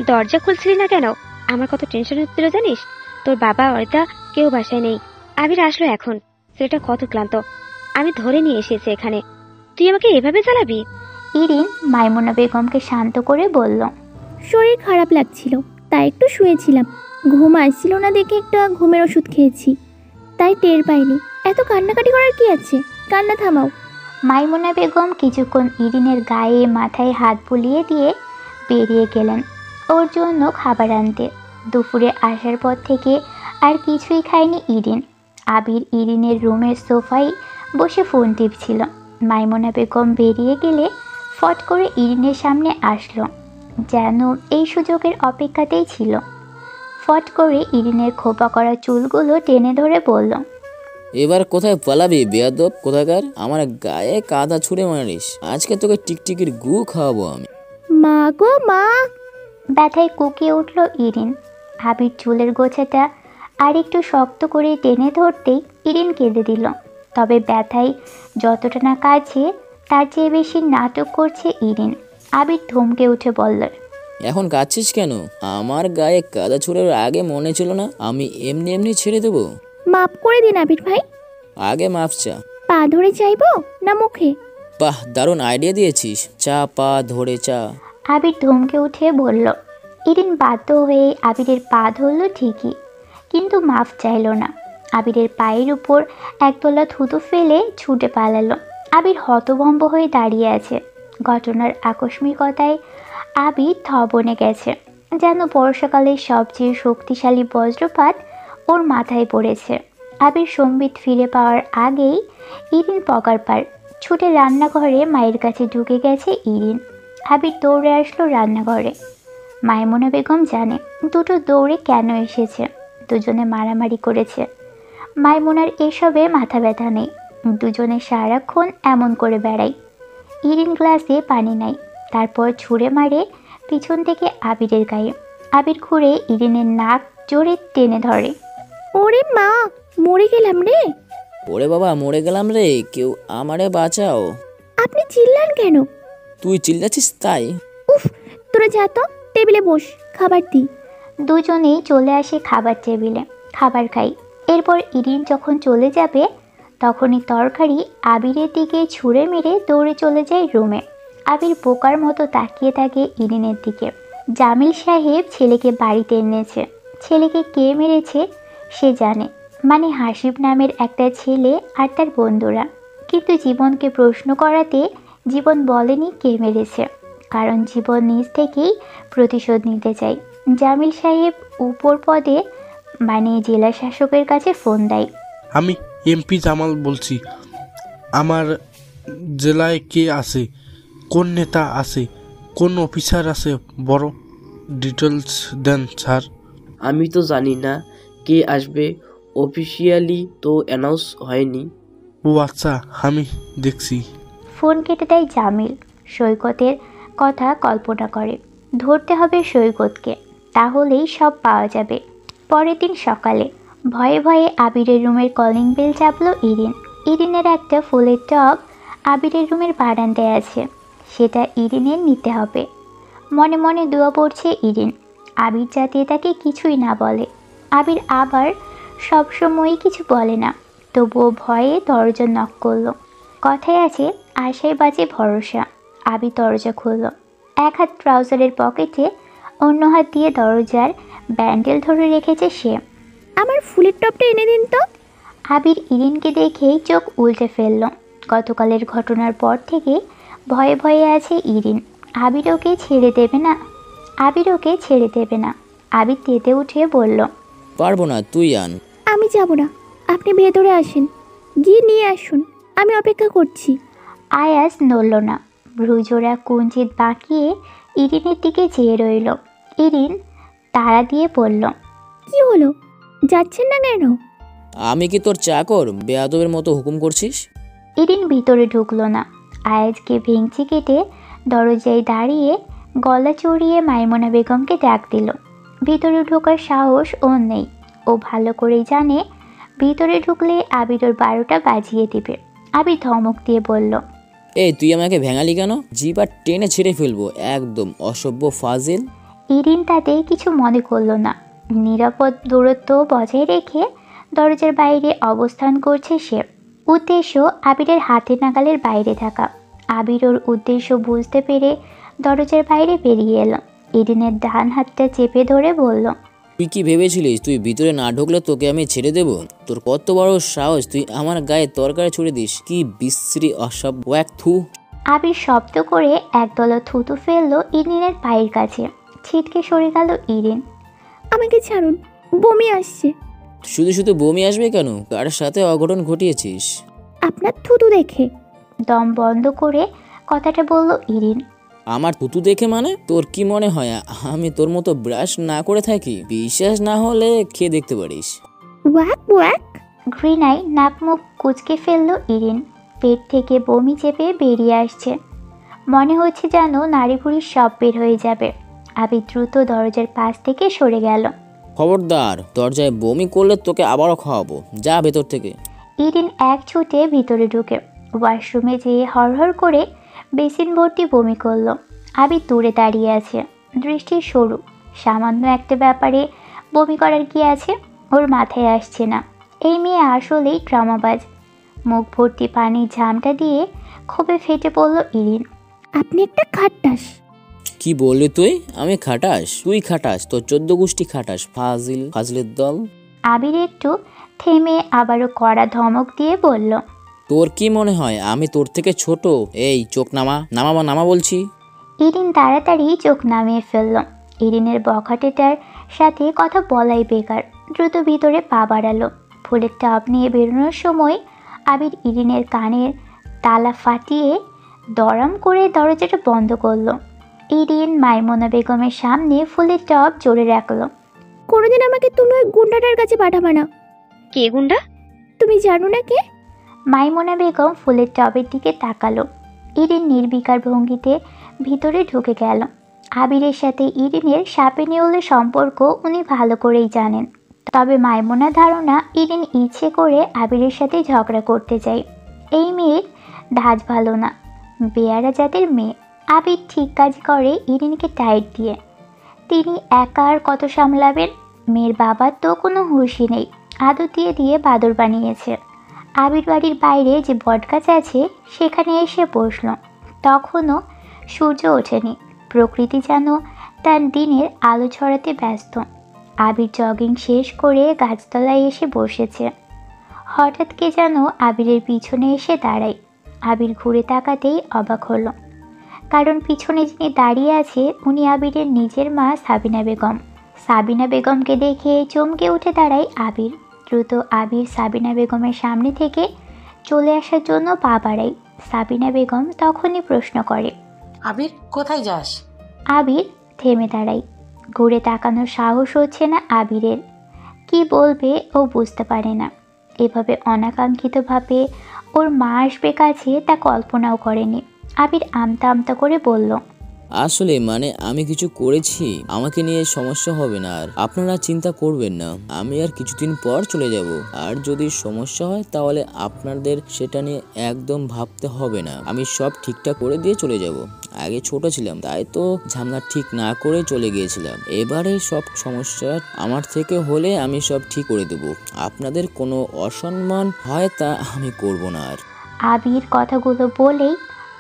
দরজা খুলছিলি না কেন? আমার কত টেনশন হচ্ছিল জানিস? তোর বাবা অরিতা কেউ বাসায় নেই, আবির আসলো এখন। ছেলেটা কত ক্লান্ত, আমি ধরে নিয়ে এসেছি এখানে, তুই আমাকে এভাবে জ্বালাবি? ইরিন মাইমুনা বেগমকে শান্ত করে বলল, শরীর খারাপ লাগছিল, তাই একটু শুয়েছিলাম। ঘুম আসছিল না দেখে একটা ঘুমের ওষুধ খেয়েছি, তাই টের পাইনি। এত কান্নাকাটি করার কি আছে? কান্না থামাও। মাইমুনা বেগম কিছুক্ষণ ইরিনের গায়ে মাথায় হাত বুলিয়ে দিয়ে বেরিয়ে গেলেন ওর জন্য খাবার আনতে। দুপুরে আসার পর থেকে আর কিছুই খায়নি ইরিন। আবির ইরিনের রুমের সোফায় বসে ফোন টিপছিল। মাইমুনা বেগম বেরিয়ে গেলে ফট করে ইরিনের সামনে আসলো, যেন এই সুযোগের অপেক্ষাতেই ছিল। ফট করে ইরিনের খোপা করা চুলগুলো টেনে ধরে বলল, এবার কোথায় পালাবি বেয়াদব কোথাকার? আমার গায়ে কাদা ছুঁড়ে মারিস, আজকে তোকে টিকটিকির গু খাওয়াবো আমি। মা গো মা! ব্যথায় কুকিয়ে উঠল ইরিন। আবির চুলের গোছাটা আর একটু শক্ত করে টেনে ধরতেই ইরিন কেঁদে দিল। তবে ব্যথায় যতটা না কাছে তার চেয়ে বেশি নাটক করছে ইরিন। আবির ধমকে উঠে বলল, এখন কাঁদছিস কেন? আমার গায়ে কাদা ছুঁড়ার আগে মনে ছিল না আমি এমনি এমনি ছেড়ে দেবো? মাফ করে দিন আবির ভাই। আগে মাফ চা। পা ধরে চাইবো না মুখে? বাহ, দারুণ আইডিয়া দিয়েছিস, চা পা ধরে চা। আবির ধমকে উঠে বলল। ইরিন বাধ্য হয়ে আবিরের পা ধরল ঠিকই, কিন্তু মাফ চাইল না। আবিরের পায়ের উপর একতলা থুতু ফেলে ছুটে পালালো। আবির হতভম্ব হয়ে দাঁড়িয়ে আছে। ঘটনার আকস্মিকতায় আবির থবনে গেছে, যেন বর্ষাকালের সবচেয়ে শক্তিশালী বজ্রপাত ওর মাথায় পড়েছে। আবির সম্বিত ফিরে পাওয়ার আগেই ইরিন পগার পার ছুটে রান্নাঘরে মায়ের কাছে ঢুকে গেছে ইরিন। আবির দৌড়ে আসলো রান্নাঘরে। মাইমুনা বেগম জানে দুটো দৌড়ে কেন এসেছে। দুজনে মারামারি করেছে। মাইমুনার এসবে মাথা ব্যথা নেই, দুজনে সারাক্ষণ এমন করে বেড়ায়। ইরিন গ্লাসে পানি নাই, তারপর ছুঁড়ে মারে পিছন থেকে আবিরের গায়ে। আবির ঘুরে ইরিনের নাক জোরে টেনে ধরে। ওরে মা, মরে গেলাম রে! ওরে বাবা, মরে গেলাম রে, কেউ আমারে বাঁচাও। আপনি চিল্লান কেন? তুই চিল্লাছিস তাই? উফ, তোরা যা তো, টেবিলে বস, খাবার দি। দুজনেই চলে আসে খাবার টেবিলে, খাবার খাই। এরপর ইরিন যখন চলে যাবে তখনই তরকারি আবিরের দিকে ছুঁড়ে মেরে দৌড়ে চলে যায় রুমে। আবির বোকার মতো তাকিয়ে থাকে ইরিনের দিকে। জামিল সাহেব ছেলেকে বাড়িতে এনেছে। ছেলেকে কে মেরেছে সে জানে, মানে হাসিব নামের একটা ছেলে আর তার বন্ধুরা। কিন্তু জীবনকে প্রশ্ন করাতে জীবন বলেনি কে মেরেছে, কারণ জীবন নিজ থেকেই প্রতিশোধ নিতে চায়। জামিল সাহেব উপর পদে মানে জেলা শাসকের কাছে ফোন দেয়। আমি এমপি জামাল বলছি। আমার জেলায় কে আছে, কোন নেতা আছে, কোন অফিসার আছে, বড় ডিটেলস দেন স্যার। আমি তো জানি না কে আসবে, অফিসিয়ালি তো অ্যানাউন্স হয়নি। ও আচ্ছা, আমি দেখছি। ফোন কেটে দেয় জামিল। সৈকতের কথা কল্পনা করে। ধরতে হবে সৈকতকে, তাহলেই সব পাওয়া যাবে। পরের দিন সকালে ভয়ে ভয়ে আবিরের রুমের কলিং বেল চাপলো ইরিন। ইরিনের একটা ফুলের টব আবিরের রুমের বারান্দায় আছে, সেটা ইরিনের নিতে হবে। মনে মনে দোয়া পড়ছে ইরিন, আবির যাতে তাকে কিছুই না বলে। আবির আবার সবসময়ই কিছু বলে না, তবুও ভয়ে দরজা নক করলো। কথায় আছে আশায় বাজে ভরসা। আবির দরজা খুলল। এক হাত ট্রাউজারের পকেটে, অন্য হাত দিয়ে দরজার ব্যান্ডেল ধরে রেখেছে সে। আমার ফুলের টপটা এনে দিন তো। আবির ইরিনকে দেখেই চোখ উল্টে ফেলল। গতকালের ঘটনার পর থেকে ভয়ে ভয়ে আছে ইরিন। আবির ওকে ছেড়ে দেবে না, আবির ওকে ছেড়ে দেবে না। আবির তেতে উঠে বলল, পারবো না, তুই আন। আমি যাব না, আপনি ভেতরে আসেন, গিয়ে নিয়ে আসুন, আমি অপেক্ষা করছি। আয়াস নড়ল না, ভ্রুজোড়া কুঞ্চিত বাঁকিয়ে ইরিনের দিকে চেয়ে রইল। ইরিন তাড়া দিয়ে বলল, কি হলো, যাচ্ছেন না কেন? আমি কি তোর চাকর, বেয়াদবের মতো হুকুম করছিস? ইরিন ভিতরে ঢুকলো না। আয়াজকে ভেঙচি কেটে দরজায় দাঁড়িয়ে গলা চড়িয়ে মাইমুনা বেগমকে ডাক দিল। ভিতরে ঢোকার সাহস ওর নেই। ও ভালো করেই জানে ভিতরে ঢুকলে আবির ওর 12টা বাজিয়ে দিবে। আবির ধমক দিয়ে বলল, এই তুই আমাকে ভেঙালি কেন? জিবা টেনে ছিঁড়ে ফেলবো, একদম অসভ্য ফাজিল। ইরিন তাতে কিছু মনে করল না। নিরাপদ দূরত্ব বজায় রেখে দরজার বাইরে অবস্থান করছে সে। উদ্দেশ্য আবিরের হাতের নাগালের বাইরে থাকা। আবির ওর উদ্দেশ্য বুঝতে পেরে দরজার বাইরে বেরিয়ে এলো। ইরিনের ডান হাতটা চেপে ধরে বলল, তুই কি ভেবেছিলিস তুই ভিতরে না ঢুকলে তোকে আমি ছেড়ে দেব? তোর কত বড় সাহস, তুই আমার গায়ে তরকারি ছুড়ে দিস? কি বিশ্রী অসভ্য এক থু। আবির শব্দ করে একদলা থুতু ফেললো ইরিনের পায়ের কাছে। ছিটকে সরে গেল ইরিন। আমাকে ছাড়ুন, বমি আসছে। শুধু শুধু বমি আসবে কেন? কার সাথে অঘটন ঘটিয়েছিস? আপনার থুতু দেখে। দম বন্ধ করে কথাটা বলল ইরিন। আমার থুতু দেখে মানে? তোর কি মনে হয় আমি তোর মতো ব্রাশ না করে থাকি? বিশ্বাস না হলে খেয়ে দেখতে পারিস। Walk walk. ঘৃণায় নাক মুখ কুচকে ফেললো ইরিন। পেট থেকে বমি চেপে বেরিয়ে আসছে। মনে হচ্ছে যেন নাড়িভুড়ি সব বের হয়ে যাবে। আবির দ্রুত দরজার পাশ থেকে সরে গেল। খবরদার, দরজায় বমি করলে তোকে আবারও খাওয়াবো। যা ভেতর থেকে। ইরিন এক ছুটে ভিতরে ঢুকে ওয়াশরুমে যেয়ে হরহর করে বেসিন ভর্তি বমি করলো। আবির দূরে দাঁড়িয়ে আছে, দৃষ্টি সরু। সামান্য একটা ব্যাপারে বমি করার কি আছে? ওর মাথায় আসছে না। এই মেয়ে আসলেই ড্রামাবাজ। মুখ ভর্তি পানির ঝামটা দিয়ে ক্ষোভে ফেটে পড়ল ইরিন। আপনি একটা খাট্টাস। কি বললি তুই? আমি খাটাস? তুই খাটাস, তোর 14 গোষ্ঠী খাটাস। ফাজিলের দল। আবির একটু থেমে আবারও কড়া ধমক দিয়ে বলল, তোর কি মনে হয় আমি তোর থেকে ছোট? এই চোখ নামা বলছি। ইরিন তাড়াতাড়ি চোখ নামিয়ে ফেলল। ইরিনের বখাটেটার সাথে কথা বলাই বেকার। দ্রুত ভিতরে পা বাড়ালো। ফুলের টব নিয়ে বেরোনোর সময় আবির ইরিনের কানের তালা ফাটিয়ে দরাম করে দরজাটা বন্ধ করলো। ইরিন মাইমুনা বেগমের সামনে ফুলের টব জোরে রাখলো। কোনোদিন আমাকে তুমি ওই গুন্ডাটার কাছে পাঠাবা না। কে গুন্ডা? তুমি জানো না কে? মাইমুনা বেগম ফুলের টবের দিকে তাকালো। ইরিন নির্বিকার ভঙ্গিতে ভিতরে ঢুকে গেল। আবিরের সাথে ইরিনের সাপে নেউলের সম্পর্ক উনি ভালো করেই জানেন। তবে মাইমুনার ধারণা ইরিন ইচ্ছে করে আবিরের সাথে ঝগড়া করতে চায়। এই মেয়ের ধাজ ভালো না, বেয়ারা জাতের মেয়ে। আবির ঠিক কাজ করে ইরিনকে টাইট দিয়ে। তিনি একা আর কত সামলাবেন? মেয়ের বাবার তো কোনো হুঁশই নেই। আদর দিয়ে দিয়ে বাদর বানিয়েছে। আবির বাড়ির বাইরে যে বটগাছ আছে সেখানে এসে বসল। তখনও সূর্য ওঠেনি। প্রকৃতি যেন তার দিনের আলো ছড়াতে ব্যস্ত। আবির জগিং শেষ করে গাছতলায় এসে বসেছে। হঠাৎ কে যেন আবিরের পিছনে এসে দাঁড়ায়। আবির ঘুরে তাকাতেই অবাক হলো, কারণ পিছনে যিনি দাঁড়িয়ে আছে উনি আবিরের নিজের মা সাবিনা বেগম। সাবিনা বেগমকে দেখে চমকে উঠে দাঁড়ায় আবির। দ্রুত আবির সাবিনা বেগমের সামনে থেকে চলে আসার জন্য পা বাড়ায়। সাবিনা বেগম তখনই প্রশ্ন করে, আবির কোথায় যাস? আবির থেমে দাঁড়ায়। ঘুরে তাকানোর সাহস হচ্ছে না আবিরের। কি বলবে ও বুঝতে পারে না। এভাবে অনাকাঙ্ক্ষিতভাবে ওর মা আসবে কাছে তা কল্পনাও করেনি। আবির আমতা আমতা করে বলল, আসলে আমি কিছু করেছি, আমাকে নিয়ে সমস্যা হবে না, আর আপনারা চিন্তা করবেন না। আমি আর কিছুদিন পর চলে যাব। আর যদি সমস্যা হয় তাহলে আপনাদের সেটা নিয়ে একদম ভাবতে হবে না। আমি সব ঠিকঠাক করে দিয়ে চলে যাব। আগে ছোট ছিলাম, তাই তো ঝামেলা ঠিক না করে চলে গিয়েছিলাম। এবারে সব সমস্যা আমার থেকে হলে আমি সব ঠিক করে দেব। আপনাদের কোনো অসম্মান হয় তা আমি করব না। আর আবির কথাগুলো বলেই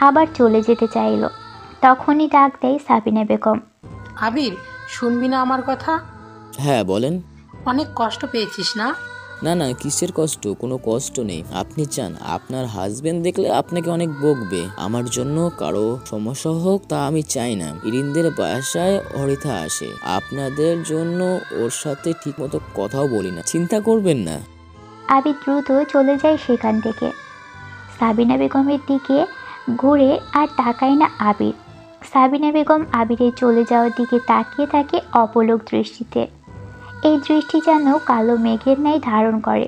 আবার চলে যেতে চাইল। তখনই ডাক দেয় সাবিনা বেগম। আবির, শুনবি না আমার কথা? হ্যাঁ বলেন। অনেক কষ্ট পেয়েছিস না? না না, কিসের কষ্ট? কোনো কষ্ট নেই। আপনি চান আপনার হাজবেন্ড দেখলে আপনাকে অনেক বকবে। আমার জন্য কারো সমস্যা হোক তা আমি চাই না। ইরিনদের বাসায় অরিথা আসে, আপনাদের জন্য ওর সাথে ঠিকমতো কথাও বলি না, চিন্তা করবেন না। আবির দ্রুত চলে যায় সেখান থেকে। সাবিনা বেগমের দিকে ঘুরে আর তাকায় না আবির। সাবিনা বেগম আবিরের চলে যাওয়ার দিকে তাকিয়ে থাকে অপলক দৃষ্টিতে। এই দৃষ্টি যেন কালো মেঘের ন্যায় ধারণ করে।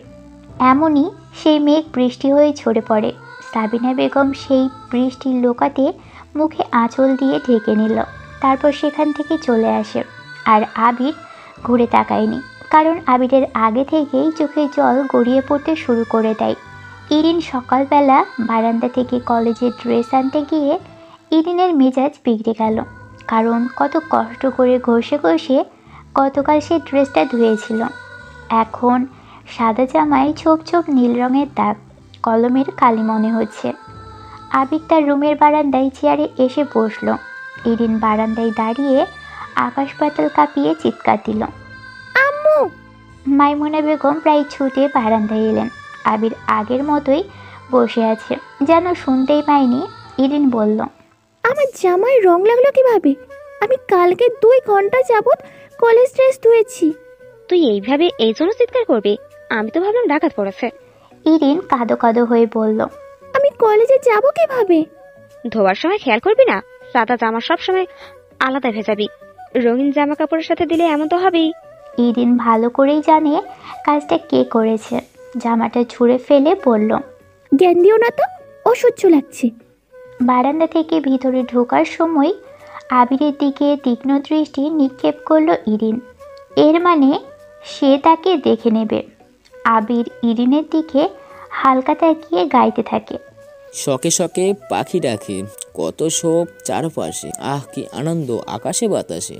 এমনই সেই মেঘ বৃষ্টি হয়ে ঝরে পড়ে। সাবিনা বেগম সেই বৃষ্টির লোকাতে মুখে আঁচল দিয়ে ঢেকে নিল। তারপর সেখান থেকে চলে আসে। আর আবির ঘুরে তাকায়নি, কারণ আবিরের আগে থেকেই চোখে জল গড়িয়ে পড়তে শুরু করে দেয়। ইরিন সকালবেলা বারান্দা থেকে কলেজের ড্রেস আনতে গিয়ে ইরিনের মেজাজ বিগড়ে গেল, কারণ কত কষ্ট করে ঘষে ঘষে গতকাল সে ড্রেসটা ধুয়েছিল। এখন সাদা জামায় ছোপ ছোপ নীল রঙের দাগ, কলমের কালি মনে হচ্ছে। আবির তার রুমের বারান্দায় চেয়ারে এসে বসলো। ইরিন বারান্দায় দাঁড়িয়ে আকাশ পাতাল কাঁপিয়ে চিৎকার দিল, আম্মু! মাইমুনা বেগম প্রায় ছুটে বারান্দায় এলেন। আবির আগের মতোই বসে আছে, যেন শুনতেই পায়নি। ইরিন বলল, আমার জামায় রং লাগলো কিভাবে? আমি কালকে 2 ঘন্টা যাবত কলেজ ড্রেস ধুয়েছি। তুই এইভাবে এই জন্য চিৎকার করবি? আমি তো ভাবলাম ডাকাত পড়েছে। ইরিন কাঁদো কাঁদো হয়ে বলল, আমি কলেজে যাব কিভাবে? ধোয়ার সময় খেয়াল করবি না? সাদা জামা সব সময় আলাদা ভেজাবি, রঙিন জামা কাপড়ের সাথে দিলে এমন তো হবেই। ইরিন ভালো করেই জানে কাজটা কে করেছে। জামাটা ছুঁড়ে ফেলে বলল, জ্ঞান দিও না তো, অসহ্য লাগছে। বারান্দা থেকে ভিতরে ঢোকার সময় আবিরের দিকে তীক্ষ্ণ দৃষ্টি নিক্ষেপ করলো ইরিন। এর মানে সে তাকে দেখে নেবে। আবির ইরিনের দিকে হালকা তাকিয়ে গাইতে থাকে, শখে শখে পাখি ডাকে, কত শোক চারপাশে, আহ কি আনন্দ আকাশে বাতাসে।